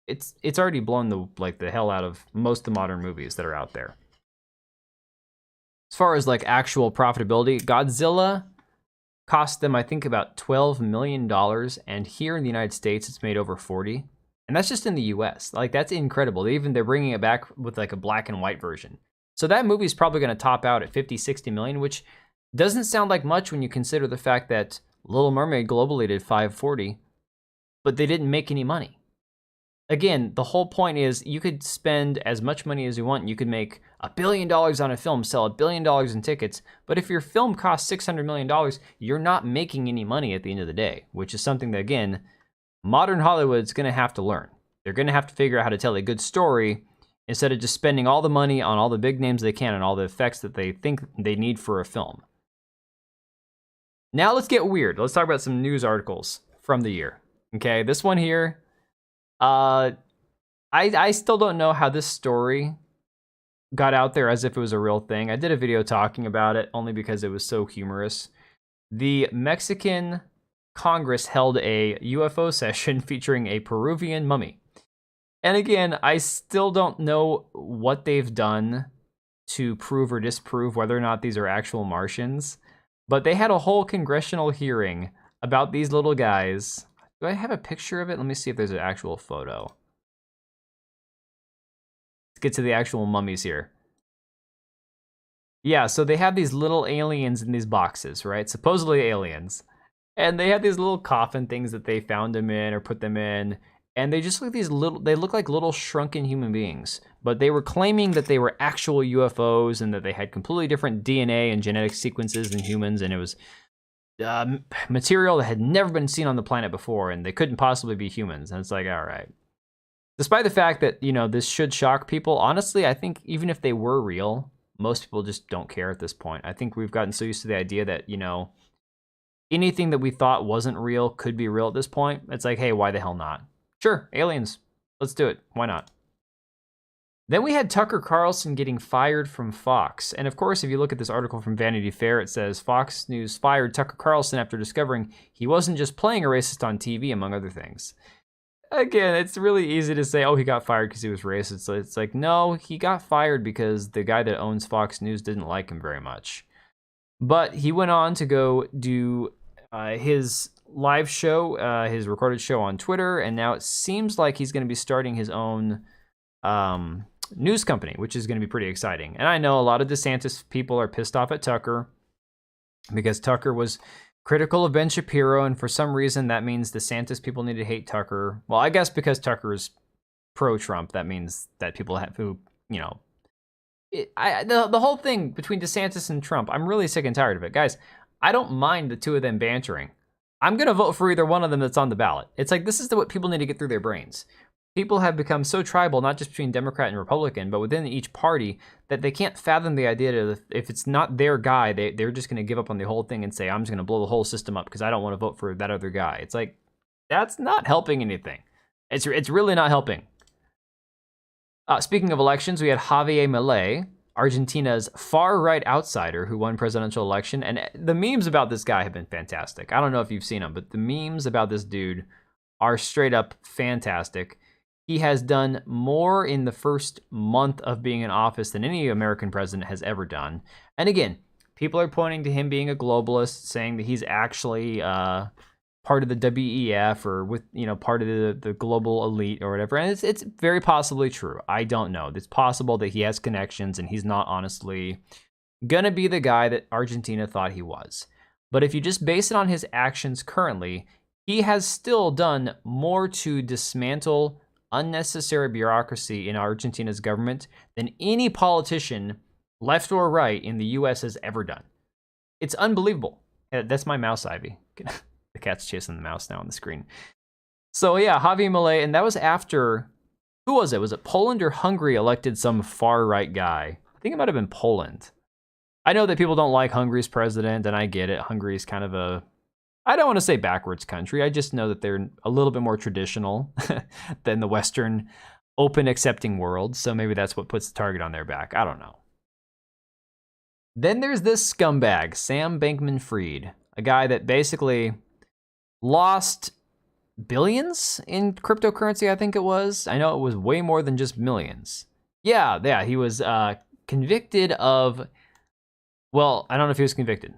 It's already blown the hell out of most of the modern movies that are out there. As far as like actual profitability, Godzilla cost them, I think, about $12 million, and here in the United States, it's made over 40. And that's just in the US. Like, that's incredible. They're bringing it back with like a black and white version. So that movie is probably going to top out at 50, 60 million, which doesn't sound like much when you consider the fact that Little Mermaid globally did 540, but they didn't make any money. Again, the whole point is you could spend as much money as you want. You could make $1 billion on a film, sell $1 billion in tickets. But if your film costs $600 million, you're not making any money at the end of the day, which is something that, again, modern Hollywood's going to have to learn. They're going to have to figure out how to tell a good story instead of just spending all the money on all the big names they can and all the effects that they think they need for a film. Now let's get weird. Let's talk about some news articles from the year. Okay, this one here, I still don't know how this story got out there as if it was a real thing. I did a video talking about it only because it was so humorous. The Mexican Congress held a UFO session featuring a Peruvian mummy. And again, I still don't know what they've done to prove or disprove whether or not these are actual Martians, but they had a whole congressional hearing about these little guys. Do I have a picture of it? Let me see if there's an actual photo. Let's get to the actual mummies here. Yeah, so they have these little aliens in these boxes, right? Supposedly aliens. And they had these little coffin things that they found them in or put them in. And they just look they look like little shrunken human beings. But they were claiming that they were actual UFOs and that they had completely different DNA and genetic sequences than humans. And it was material that had never been seen on the planet before. And they couldn't possibly be humans. And it's like, all right. Despite the fact that, you know, this should shock people, honestly, I think even if they were real, most people just don't care at this point. I think we've gotten so used to the idea that, you know, anything that we thought wasn't real could be real at this point. It's like, hey, why the hell not? Sure, aliens. Let's do it. Why not? Then we had Tucker Carlson getting fired from Fox. And of course, if you look at this article from Vanity Fair, it says Fox News fired Tucker Carlson after discovering he wasn't just playing a racist on TV, among other things. Again, it's really easy to say, oh, he got fired because he was racist. So it's like, no, he got fired because the guy that owns Fox News didn't like him very much. But he went on to go do his live show, his recorded show on Twitter, and now it seems like he's going to be starting his own news company, which is going to be pretty exciting. And I know a lot of DeSantis people are pissed off at Tucker because Tucker was critical of Ben Shapiro, and for some reason that means DeSantis people need to hate Tucker. Well, I guess because Tucker is pro-Trump, that means that people who, you know, the whole thing between DeSantis and Trump, I'm really sick and tired of it. Guys, I don't mind the two of them bantering. I'm going to vote for either one of them that's on the ballot. It's like, this is what people need to get through their brains. People have become so tribal, not just between Democrat and Republican, but within each party, that they can't fathom the idea that if it's not their guy, they're just going to give up on the whole thing and say, I'm just going to blow the whole system up because I don't want to vote for that other guy. It's like, that's not helping anything. It's really not helping. Speaking of elections, we had Javier Milei, Argentina's far-right outsider who won presidential election. And the memes about this guy have been fantastic. I don't know if you've seen them, but the memes about this dude are straight up fantastic. He has done more in the first month of being in office than any American president has ever done. And again, people are pointing to him being a globalist, saying that he's actually part of the WEF or with, you know, part of the global elite or whatever. And it's very possibly true. I don't know. It's possible that he has connections and he's not honestly gonna be the guy that Argentina thought he was. But if you just base it on his actions currently, he has still done more to dismantle unnecessary bureaucracy in Argentina's government than any politician, left or right, in the US has ever done. It's unbelievable. That's my mouse, Ivy. The cat's chasing the mouse now on the screen. So yeah, Javier Milei, and that was after, who was it? Was it Poland or Hungary elected some far-right guy? I think it might have been Poland. I know that people don't like Hungary's president, and I get it. Hungary's kind of a, I don't want to say backwards country. I just know that they're a little bit more traditional than the Western open accepting world. So maybe that's what puts the target on their back. I don't know. Then there's this scumbag, Sam Bankman-Fried, a guy that basically lost billions in cryptocurrency, I think it was. I know it was way more than just millions. Yeah, he was convicted of, well, I don't know if he was convicted.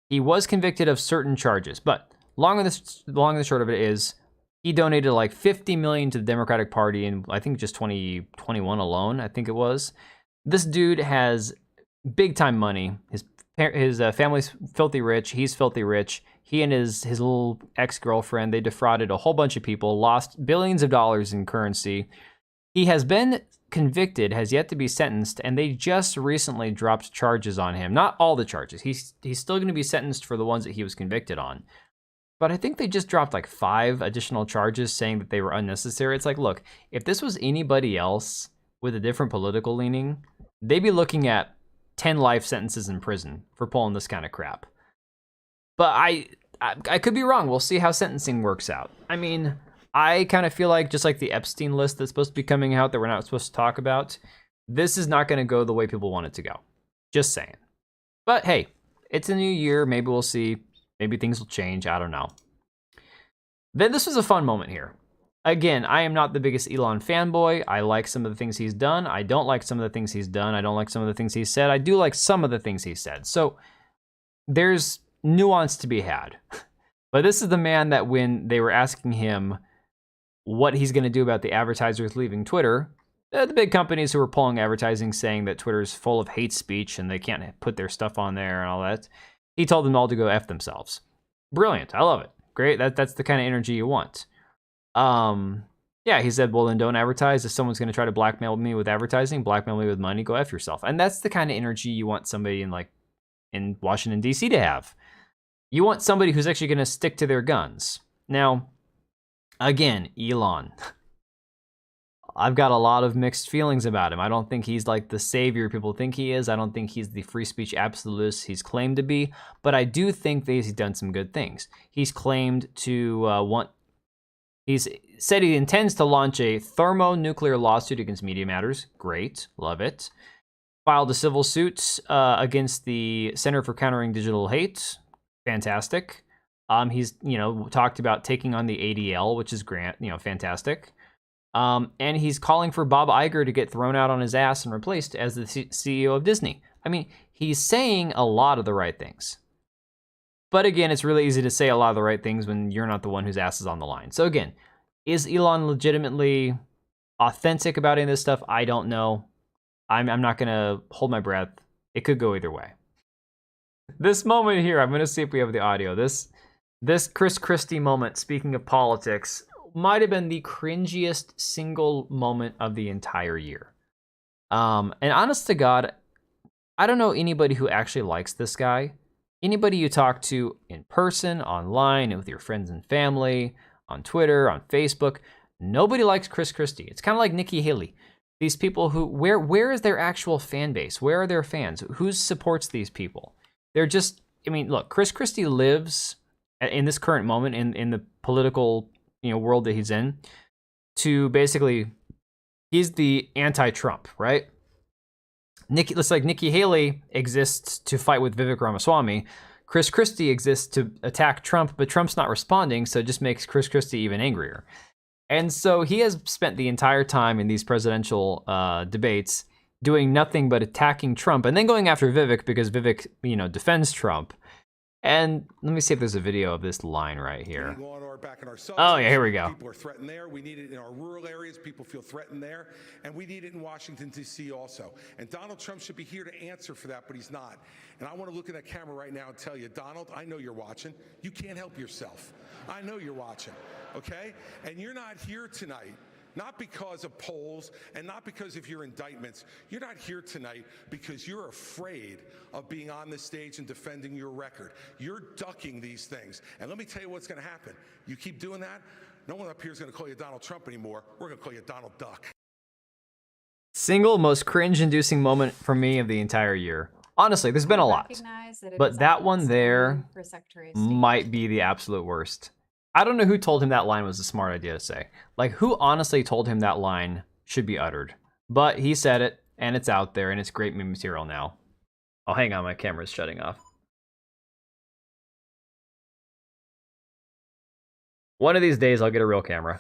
He was convicted of certain charges, but long and the short of it is he donated like $50 million to the Democratic Party in, I think, just 2021 alone, I think it was. This dude has big time money. His family's filthy rich. He's filthy rich. He and his little ex-girlfriend, they defrauded a whole bunch of people, lost billions of dollars in currency. He has been convicted, has yet to be sentenced, and they just recently dropped charges on him. Not all the charges. He's still going to be sentenced for the ones that he was convicted on. But I think they just dropped like 5 additional charges saying that they were unnecessary. It's like, look, if this was anybody else with a different political leaning, they'd be looking at 10 life sentences in prison for pulling this kind of crap. But I could be wrong. We'll see how sentencing works out. I mean, I kind of feel like just like the Epstein list that's supposed to be coming out that we're not supposed to talk about, this is not going to go the way people want it to go. Just saying. But hey, it's a new year. Maybe we'll see. Maybe things will change. I don't know. Then this was a fun moment here. Again, I am not the biggest Elon fanboy. I like some of the things he's done. I don't like some of the things he's done. I don't like some of the things he said. I do like some of the things he said. So there's nuance to be had. But this is the man that when they were asking him what he's going to do about the advertisers leaving Twitter, the big companies who were pulling advertising saying that Twitter's full of hate speech and they can't put their stuff on there and all that, he told them all to go F themselves. Brilliant. I love it. Great. That's the kind of energy you want. Yeah, he said, well, then don't advertise. If someone's going to try to blackmail me with advertising, blackmail me with money, go F yourself. And that's the kind of energy you want somebody in Washington, D.C. to have. You want somebody who's actually going to stick to their guns. Now, again, Elon. I've got a lot of mixed feelings about him. I don't think he's like the savior people think he is. I don't think he's the free speech absolutist he's claimed to be. But I do think that he's done some good things. He's claimed to He's said he intends to launch a thermonuclear lawsuit against Media Matters. Great, love it. Filed a civil suit against the Center for Countering Digital Hate. Fantastic. He's talked about taking on the ADL, which is fantastic. And he's calling for Bob Iger to get thrown out on his ass and replaced as the CEO of Disney. I mean, he's saying a lot of the right things. But again, it's really easy to say a lot of the right things when you're not the one whose ass is on the line. So again, is Elon legitimately authentic about any of this stuff? I don't know. I'm not going to hold my breath. It could go either way. This moment here, I'm going to see if we have the audio. This Chris Christie moment, speaking of politics, might have been the cringiest single moment of the entire year. And honest to God, I don't know anybody who actually likes this guy. Anybody you talk to in person, online, and with your friends and family, on Twitter, on Facebook, nobody likes Chris Christie. It's kind of like Nikki Haley. These people who, where is their actual fan base? Where are their fans? Who supports these people? They're just, I mean, look, Chris Christie lives in this current moment in the political world that he's in to basically, he's the anti-Trump, right? Looks like Nikki Haley exists to fight with Vivek Ramaswamy. Chris Christie exists to attack Trump, but Trump's not responding, so it just makes Chris Christie even angrier. And so he has spent the entire time in these presidential debates doing nothing but attacking Trump and then going after Vivek because Vivek, defends Trump. And let me see if there's a video of this line right here. Oh, yeah, here we go. People are threatened there. We need it in our rural areas. People feel threatened there. And we need it in Washington, D.C. also. And Donald Trump should be here to answer for that, but he's not. And I want to look at that camera right now and tell you, Donald, I know you're watching. You can't help yourself. I know you're watching, okay? And you're not here tonight. Not because of polls and not because of your indictments. You're not here tonight because you're afraid of being on the stage and defending your record. You're ducking these things. And let me tell you what's going to happen. You keep doing that, no one up here is going to call you Donald Trump anymore. We're going to call you Donald Duck. Single most cringe-inducing moment for me of the entire year. Honestly, there's been a lot. But that one there might be the absolute worst. I don't know who told him that line was a smart idea to say. Like, who honestly told him that line should be uttered? But he said it, and it's out there, and it's great meme material now. Oh, hang on, my camera's shutting off. One of these days, I'll get a real camera.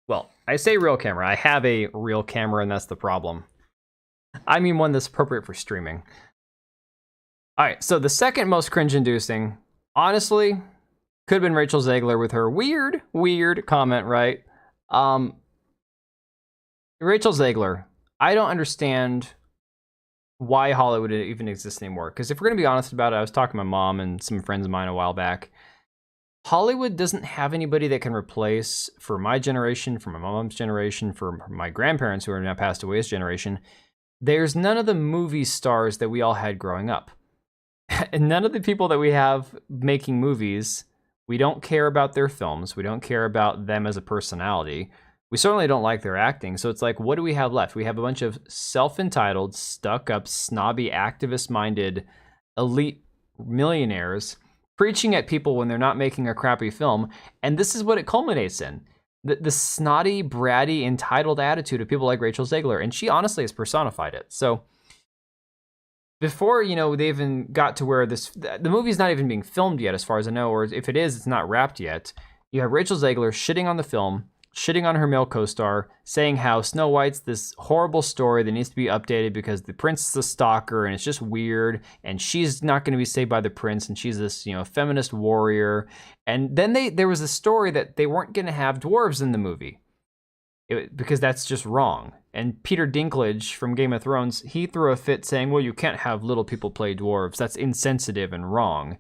Well, I say real camera. I have a real camera, and that's the problem. I mean one that's appropriate for streaming. All right, so the second most cringe-inducing, honestly, could have been Rachel Zegler with her weird comment, right? Rachel Zegler, I don't understand why Hollywood even exists anymore. Because if we're going to be honest about it, I was talking to my mom and some friends of mine a while back. Hollywood doesn't have anybody that can replace, for my generation, for my mom's generation, for my grandparents who are now passed away's generation, there's none of the movie stars that we all had growing up. And none of the people that we have making movies, we don't care about their films. We don't care about them as a personality. We certainly don't like their acting. So it's like, what do we have left? We have a bunch of self-entitled, stuck-up, snobby, activist-minded, elite millionaires preaching at people when they're not making a crappy film, and this is what it culminates in. The snotty, bratty, entitled attitude of people like Rachel Zegler, and she honestly has personified it. So before, you know, they even got to where the movie's not even being filmed yet, as far as I know, or if it is, it's not wrapped yet. You have Rachel Zegler shitting on the film, shitting on her male co-star, saying how Snow White's this horrible story that needs to be updated because the prince is a stalker and it's just weird, and she's not going to be saved by the prince, and she's this, you know, feminist warrior. And then there was a story that they weren't going to have dwarves in the movie because that's just wrong. And Peter Dinklage from Game of Thrones, he threw a fit saying, well, you can't have little people play dwarves. That's insensitive and wrong.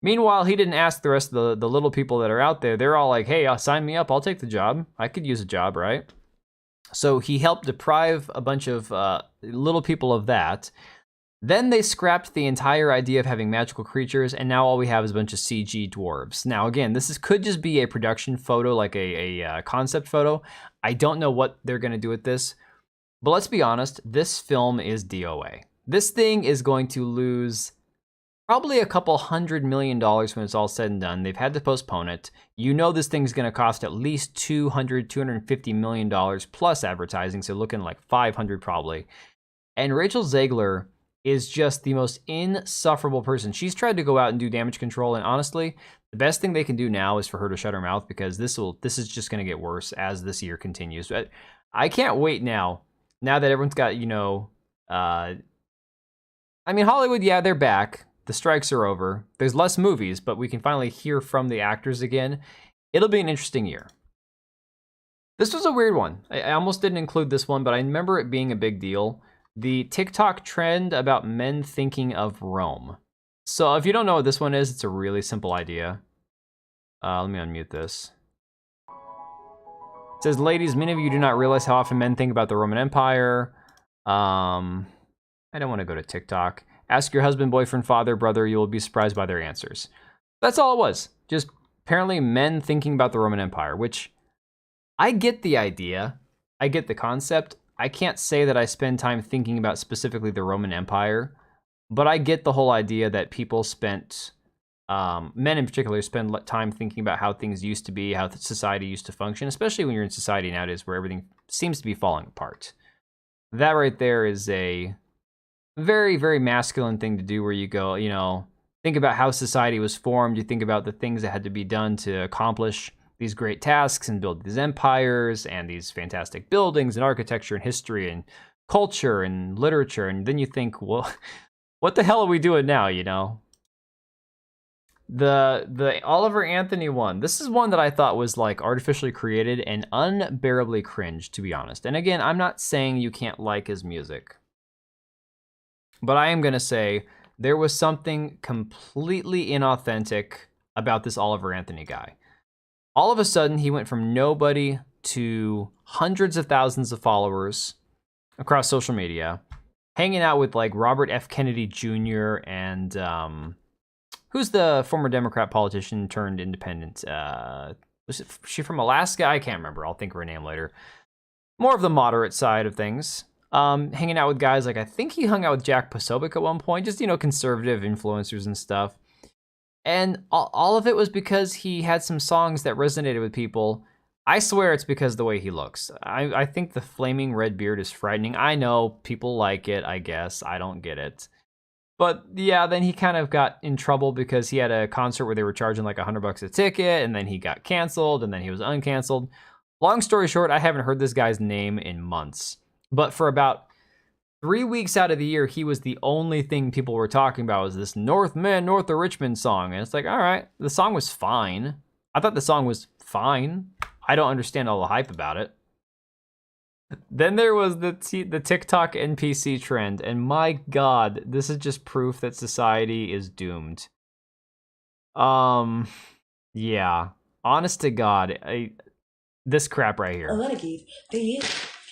Meanwhile, he didn't ask the rest of the little people that are out there. They're all like, hey, sign me up. I'll take the job. I could use a job, right? So he helped deprive a bunch of little people of that. Then they scrapped the entire idea of having magical creatures, and now all we have is a bunch of CG dwarves. Now, again, could just be a production photo, like a concept photo. I don't know what they're going to do with this. But let's be honest, this film is DOA. This thing is going to lose probably a couple $100 million when it's all said and done. They've had to postpone it. You know this thing's going to cost at least $250 million plus advertising, so looking like 500 probably. And Rachel Zegler is just the most insufferable person. She's tried to go out and do damage control, and honestly, the best thing they can do now is for her to shut her mouth, because this is just going to get worse as this year continues. But I can't wait now that everyone's got, you know, I mean, Hollywood, yeah, they're back. The strikes are over. There's less movies, but we can finally hear from the actors again. It'll be an interesting year. This was a weird one. I almost didn't include this one, but I remember it being a big deal. The TikTok trend about men thinking of Rome. So if you don't know what this one is, it's a really simple idea. Let me unmute this. It says, ladies, many of you do not realize how often men think about the Roman Empire. I don't want to go to TikTok. Ask your husband, boyfriend, father, brother. You will be surprised by their answers. That's all it was. Just apparently men thinking about the Roman Empire, which I get the idea. I get the concept. I can't say that I spend time thinking about specifically the Roman Empire, but I get the whole idea that people spent, men in particular, spend time thinking about how things used to be, how society used to function, especially when you're in society nowadays where everything seems to be falling apart. That right there is a very, very masculine thing to do, where you go, you know, think about how society was formed. You think about the things that had to be done to accomplish these great tasks and build these empires and these fantastic buildings and architecture and history and culture and literature. And then you think, well, what the hell are we doing now, you know? The Oliver Anthony one. This is one that I thought was like artificially created and unbearably cringe, to be honest. And again, I'm not saying you can't like his music, but I am going to say there was something completely inauthentic about this Oliver Anthony guy. All of a sudden, he went from nobody to hundreds of thousands of followers across social media, hanging out with like Robert F. Kennedy Jr. and who's the former Democrat politician turned independent? Was she from Alaska? I can't remember. I'll think of her name later. More of the moderate side of things. Hanging out with guys like, I think he hung out with Jack Posobiec at one point, just, you know, conservative influencers and stuff. And all of it was because he had some songs that resonated with people. I swear it's because of the way he looks. I think the flaming red beard is frightening. I know people like it, I guess. I don't get it. But yeah, then he kind of got in trouble because he had a concert where they were charging like $100 a ticket, and then he got canceled, and then he was uncanceled. Long story short, I haven't heard this guy's name in months. But for about 3 weeks out of the year, he was the only thing people were talking about, was this North of Richmond song. And it's like, all right, the song was fine. I thought the song was fine. I don't understand all the hype about it. Then there was the TikTok NPC trend. And my God, this is just proof that society is doomed. Yeah. Honest to God, this crap right here.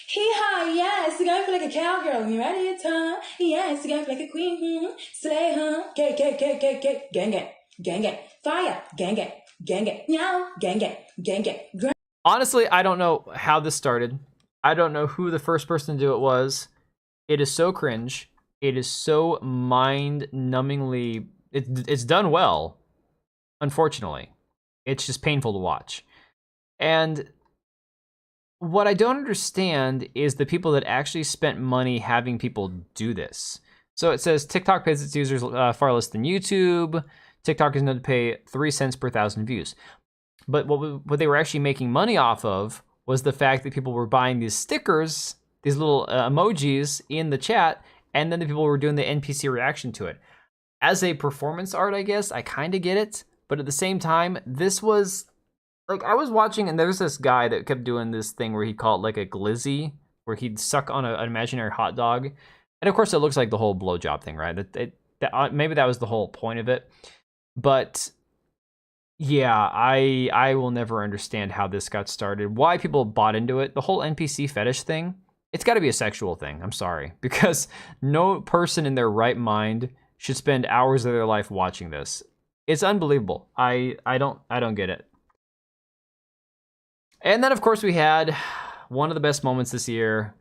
Hee-haw, yes, you gotta feel like a cowgirl. You ready to turn? Yes, you gotta feel like a queen. Slay, huh? Gang, gang, gang, gang, gang, gang, gang, gang, gang, fire, gang, gang, gang, gang, meow, gang, gang, gang, gang. Honestly, I don't know how this started. I don't know who the first person to do it was. It is so cringe. It is so mind-numbingly... It's done well. Unfortunately, it's just painful to watch. And what I don't understand is the people that actually spent money having people do this. So it says TikTok pays its users far less than YouTube. TikTok is known to pay 3 cents per 1,000 views. But what they were actually making money off of was the fact that people were buying these stickers, these little emojis in the chat, and then the people were doing the NPC reaction to it. As a performance art, I guess, I kind of get it. But at the same time, this was... Like, I was watching, and there's this guy that kept doing this thing where he'd call it like a glizzy, where he'd suck on an imaginary hot dog. And of course, it looks like the whole blowjob thing, right? Maybe that was the whole point of it. But yeah, I will never understand how this got started, why people bought into it. The whole NPC fetish thing, it's got to be a sexual thing. I'm sorry. Because no person in their right mind should spend hours of their life watching this. It's unbelievable. I don't get it. And then, of course, we had one of the best moments this year.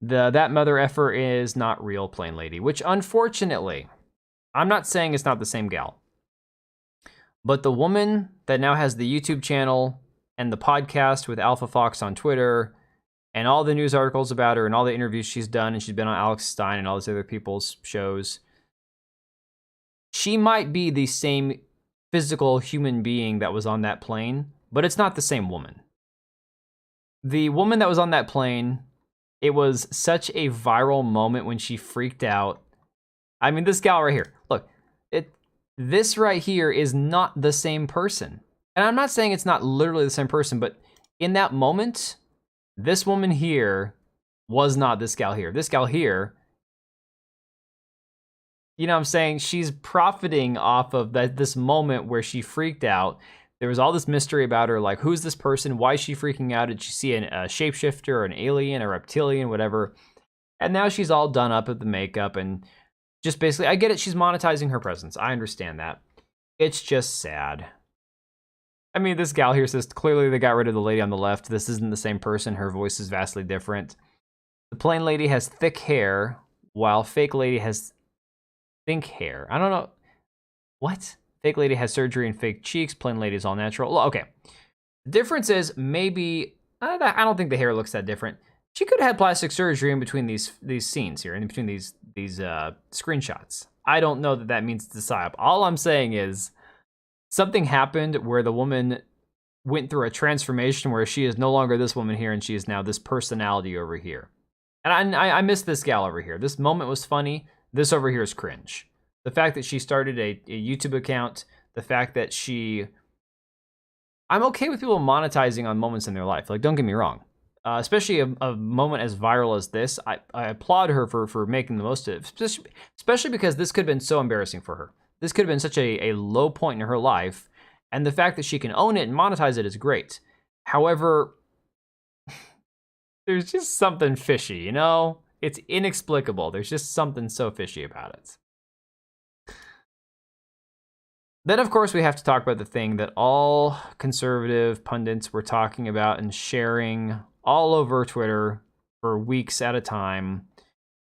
That mother effer is not real, plain lady, which unfortunately, I'm not saying it's not the same gal. But the woman that now has the YouTube channel and the podcast with Alpha Fox on Twitter and all the news articles about her and all the interviews she's done, and she's been on Alex Stein and all these other people's shows, she might be the same physical human being that was on that plane, but it's not the same woman. The woman that was on that plane, it was such a viral moment when she freaked out. I mean, this gal right here, look, this right here is not the same person. And I'm not saying it's not literally the same person, but in that moment, this woman here was not this gal here. This gal here, you know what I'm saying? She's profiting off of this moment where she freaked out. There was all this mystery about her, like, who's this person? Why is she freaking out? Did she see a shapeshifter or an alien, a reptilian, whatever? And now she's all done up with the makeup and just basically, I get it, she's monetizing her presence. I understand that. It's just sad. I mean, this gal here says, clearly they got rid of the lady on the left. This isn't the same person. Her voice is vastly different. The plain lady has thick hair, while fake lady has think hair. I don't know. What? Fake lady has surgery and fake cheeks. Plain lady is all natural. Okay. The difference is maybe, I don't think the hair looks that different. She could have had plastic surgery in between these scenes here, in between these screenshots. I don't know that means it's a psyop. All I'm saying is something happened where the woman went through a transformation where she is no longer this woman here and she is now this personality over here. And I miss this gal over here. This moment was funny. This over here is cringe. The fact that she started a YouTube account, the fact that I'm okay with people monetizing on moments in their life. Like, don't get me wrong. Especially a moment as viral as this, I applaud her for making the most of it. Especially because this could have been so embarrassing for her. This could have been such a low point in her life. And the fact that she can own it and monetize it is great. However, there's just something fishy, you know? It's inexplicable. There's just something so fishy about it. Then, of course, we have to talk about the thing that all conservative pundits were talking about and sharing all over Twitter for weeks at a time.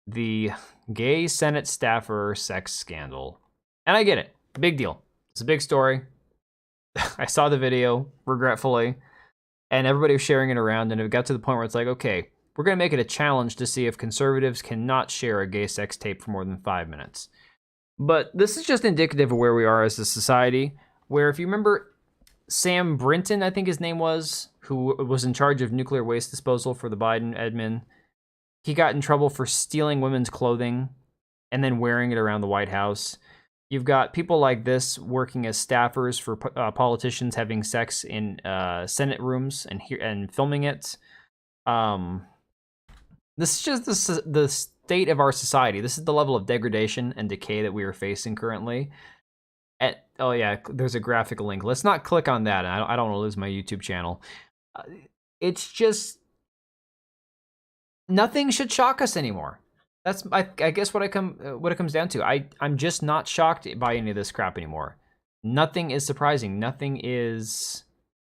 The gay Senate staffer sex scandal. And I get it. Big deal. It's a big story. I saw the video, regretfully, and everybody was sharing it around, and it got to the point where it's like, okay, we're going to make it a challenge to see if conservatives cannot share a gay sex tape for more than 5 minutes. But this is just indicative of where we are as a society, where if you remember Sam Brinton, I think his name was, who was in charge of nuclear waste disposal for the Biden admin, he got in trouble for stealing women's clothing and then wearing it around the White House. You've got people like this working as staffers for politicians having sex in Senate rooms and filming it. This is just the state of our society. This is the level of degradation and decay that we are facing currently. Oh yeah, there's a graphic link. Let's not click on that. I don't want to lose my YouTube channel. It's just nothing should shock us anymore. That's I guess what it comes down to. I'm just not shocked by any of this crap anymore. Nothing is surprising. Nothing is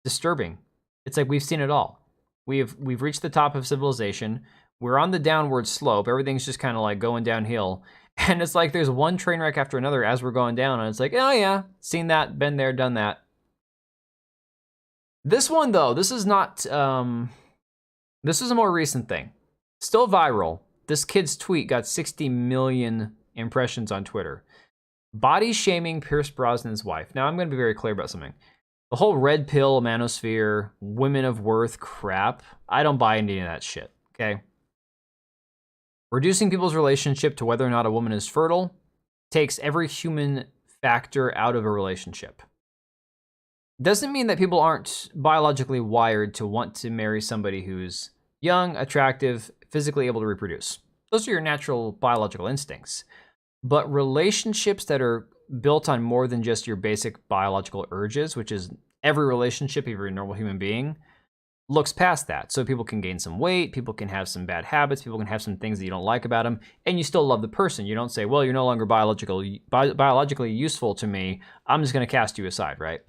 disturbing. It's like we've seen it all. We've reached the top of civilization. We're on the downward slope. Everything's just kind of like going downhill. And it's like there's one train wreck after another as we're going down, and it's like, oh yeah, seen that, been there, done that. This one though, this is not, this is a more recent thing. Still viral. This kid's tweet got 60 million impressions on Twitter. Body shaming Pierce Brosnan's wife. Now I'm going to be very clear about something. The whole red pill, manosphere, women of worth crap, I don't buy into any of that shit, okay? Reducing people's relationship to whether or not a woman is fertile takes every human factor out of a relationship. Doesn't mean that people aren't biologically wired to want to marry somebody who's young, attractive, physically able to reproduce. Those are your natural biological instincts. But relationships that are built on more than just your basic biological urges, which is every relationship, if you're a normal human being, looks past that. So people can gain some weight, people can have some bad habits, people can have some things that you don't like about them, and you still love the person. You don't say, well, you're no longer biologically useful to me, I'm just going to cast you aside, right?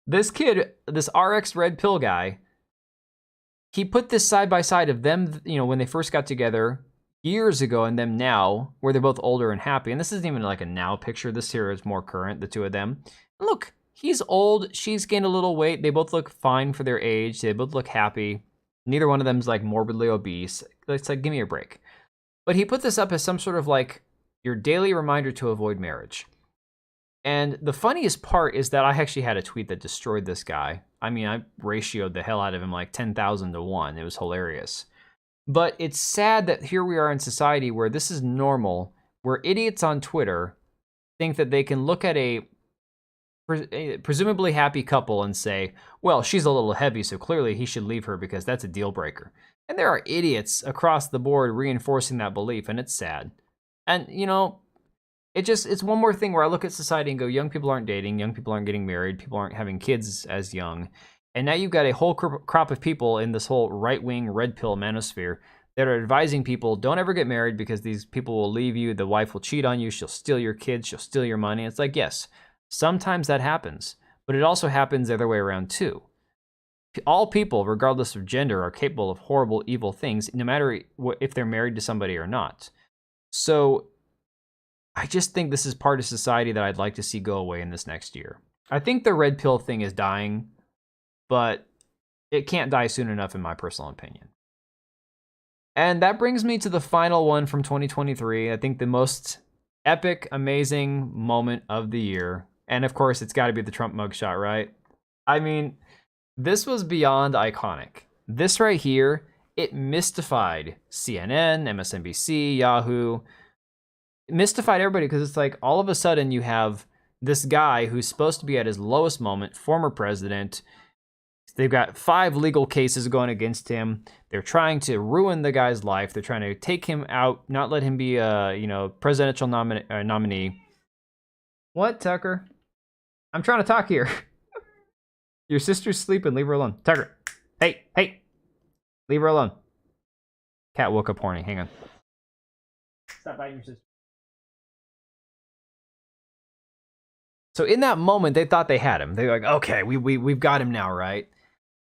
This kid, this RX red pill guy, he put this side by side of them, you know, when they first got together years ago and them now, where they're both older and happy. And this isn't even like a now picture. This here is more current, the two of them. Look, he's old. She's gained a little weight. They both look fine for their age. They both look happy. Neither one of them's like morbidly obese. It's like, give me a break. But he put this up as some sort of like your daily reminder to avoid marriage. And the funniest part is that I actually had a tweet that destroyed this guy. I mean, I ratioed the hell out of him like 10,000 to 1. It was hilarious. But it's sad that here we are in society where this is normal, where idiots on Twitter think that they can look at a presumably happy couple and say, well, she's a little heavy, so clearly he should leave her because that's a deal breaker. And there are idiots across the board reinforcing that belief, and it's sad. And, you know, it's one more thing where I look at society and go, young people aren't dating, young people aren't getting married, people aren't having kids as young. And now you've got a whole crop of people in this whole right-wing red pill manosphere that are advising people, don't ever get married because these people will leave you, the wife will cheat on you, she'll steal your kids, she'll steal your money. It's like, yes, sometimes that happens, but it also happens the other way around too. All people, regardless of gender, are capable of horrible, evil things, no matter if they're married to somebody or not. So I just think this is part of society that I'd like to see go away in this next year. I think the red pill thing is dying, but it can't die soon enough in my personal opinion. And that brings me to the final one from 2023. I think the most epic, amazing moment of the year. And of course, it's got to be the Trump mugshot, right? I mean, this was beyond iconic. This right here, it mystified CNN, MSNBC, Yahoo. It mystified everybody because it's like all of a sudden you have this guy who's supposed to be at his lowest moment, former president. They've got 5 legal cases going against him. They're trying to ruin the guy's life. They're trying to take him out, not let him be a presidential nominee. What, Tucker? I'm trying to talk here. Your sister's sleeping. Leave her alone. Tucker. Hey. Leave her alone. Cat woke up horny. Hang on. Stop biting your sister. So in that moment, they thought they had him. They're like, okay, we've got him now, right?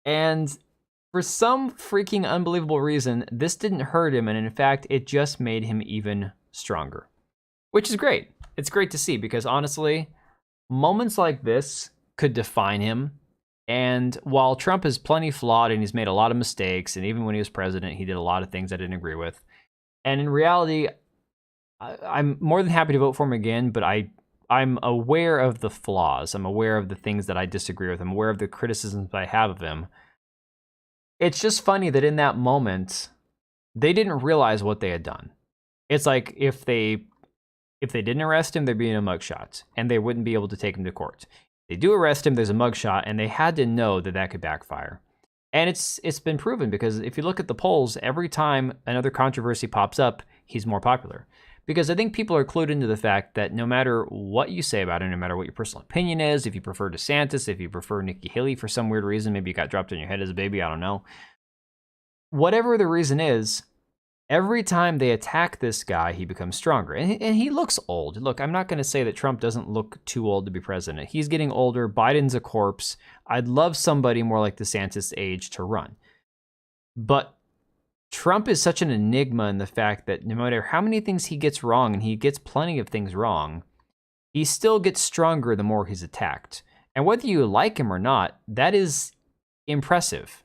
And for some freaking unbelievable reason, this didn't hurt him, and in fact, it just made him even stronger. Which is great. It's great to see, because honestly, moments like this could define him. And while Trump is plenty flawed and he's made a lot of mistakes, and even when he was president, he did a lot of things I didn't agree with. And in reality, I'm more than happy to vote for him again, but I'm aware of the flaws. I'm aware of the things that I disagree with. I'm aware of the criticisms I have of him. It's just funny that in that moment, they didn't realize what they had done. It's like if they didn't arrest him, there'd be no mugshot, and they wouldn't be able to take him to court. They do arrest him, there's a mugshot, and they had to know that that could backfire. And it's been proven, because if you look at the polls, every time another controversy pops up, he's more popular. Because I think people are clued into the fact that no matter what you say about him, no matter what your personal opinion is, if you prefer DeSantis, if you prefer Nikki Haley for some weird reason, maybe you got dropped on your head as a baby, I don't know. Whatever the reason is, every time they attack this guy, he becomes stronger. And he looks old. Look, I'm not going to say that Trump doesn't look too old to be president. He's getting older. Biden's a corpse. I'd love somebody more like DeSantis' age to run. But Trump is such an enigma in the fact that no matter how many things he gets wrong, and he gets plenty of things wrong, he still gets stronger the more he's attacked. And whether you like him or not, that is impressive.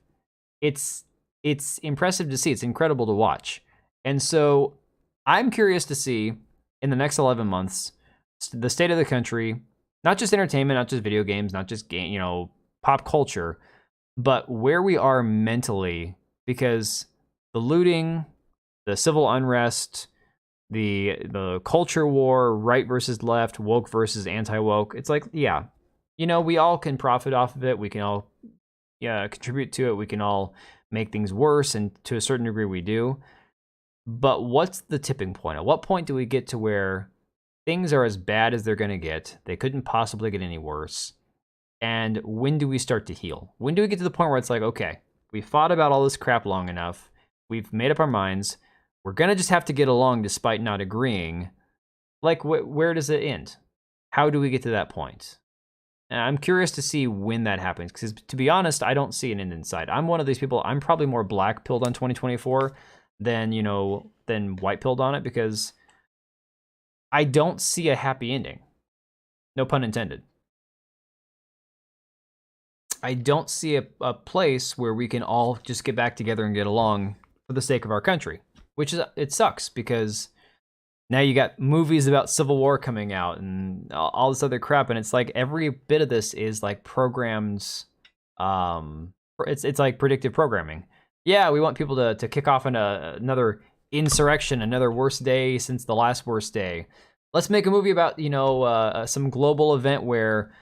It's impressive to see. It's incredible to watch. And so I'm curious to see in the next 11 months the state of the country, not just entertainment, not just video games, not just pop culture, but where we are mentally, because the looting, the civil unrest, the culture war, right versus left, woke versus anti-woke. It's like, yeah, we all can profit off of it. We can all contribute to it. We can all make things worse, and to a certain degree we do. But what's the tipping point? At what point do we get to where things are as bad as they're going to get? They couldn't possibly get any worse. And when do we start to heal? When do we get to the point where it's like, okay, we fought about all this crap long enough. We've made up our minds. We're going to just have to get along despite not agreeing. Like, where does it end? How do we get to that point? And I'm curious to see when that happens, because to be honest, I don't see an end in sight. I'm one of these people, I'm probably more black-pilled on 2024 than white-pilled on it, because I don't see a happy ending. No pun intended. I don't see a place where we can all just get back together and get along for the sake of our country, which it sucks, because now you got movies about Civil War coming out and all this other crap, and it's like every bit of this is like programmed. It's like predictive programming. Yeah, we want people to kick off another insurrection, another worst day since the last worst day. Let's make a movie about some global event where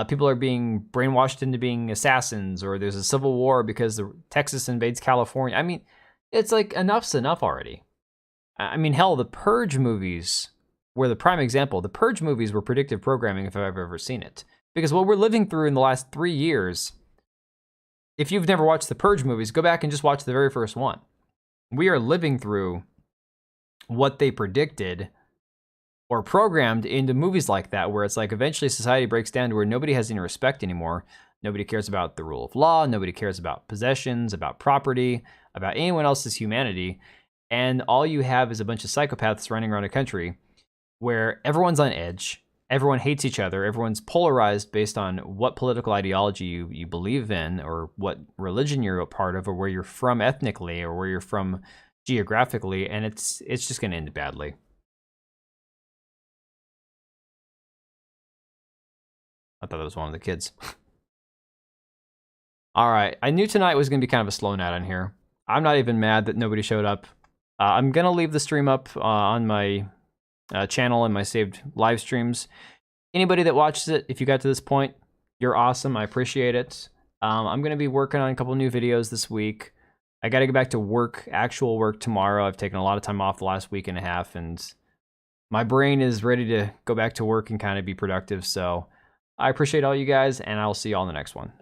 people are being brainwashed into being assassins, or there's a civil war because Texas invades California. I mean, it's like enough's enough already. I mean, hell, the Purge movies were the prime example. The Purge movies were predictive programming if I've ever seen it. Because what we're living through in the last 3 years, if you've never watched the Purge movies, go back and just watch the very first one. We are living through what they predicted or programmed into movies like that, where it's like eventually society breaks down to where nobody has any respect anymore. Nobody cares about the rule of law. Nobody cares about possessions, about property, about anyone else's humanity. And all you have is a bunch of psychopaths running around a country where everyone's on edge, everyone hates each other, everyone's polarized based on what political ideology you believe in, or what religion you're a part of, or where you're from ethnically, or where you're from geographically, and it's just going to end badly. I thought that was one of the kids. All right, I knew tonight was going to be kind of a slow night on here. I'm not even mad that nobody showed up. I'm going to leave the stream up on my channel and my saved live streams. Anybody that watches it, if you got to this point, you're awesome. I appreciate it. I'm going to be working on a couple new videos this week. I got to get back to work, actual work tomorrow. I've taken a lot of time off the last week and a half, and my brain is ready to go back to work and kind of be productive. So I appreciate all you guys, and I'll see you all in the next one.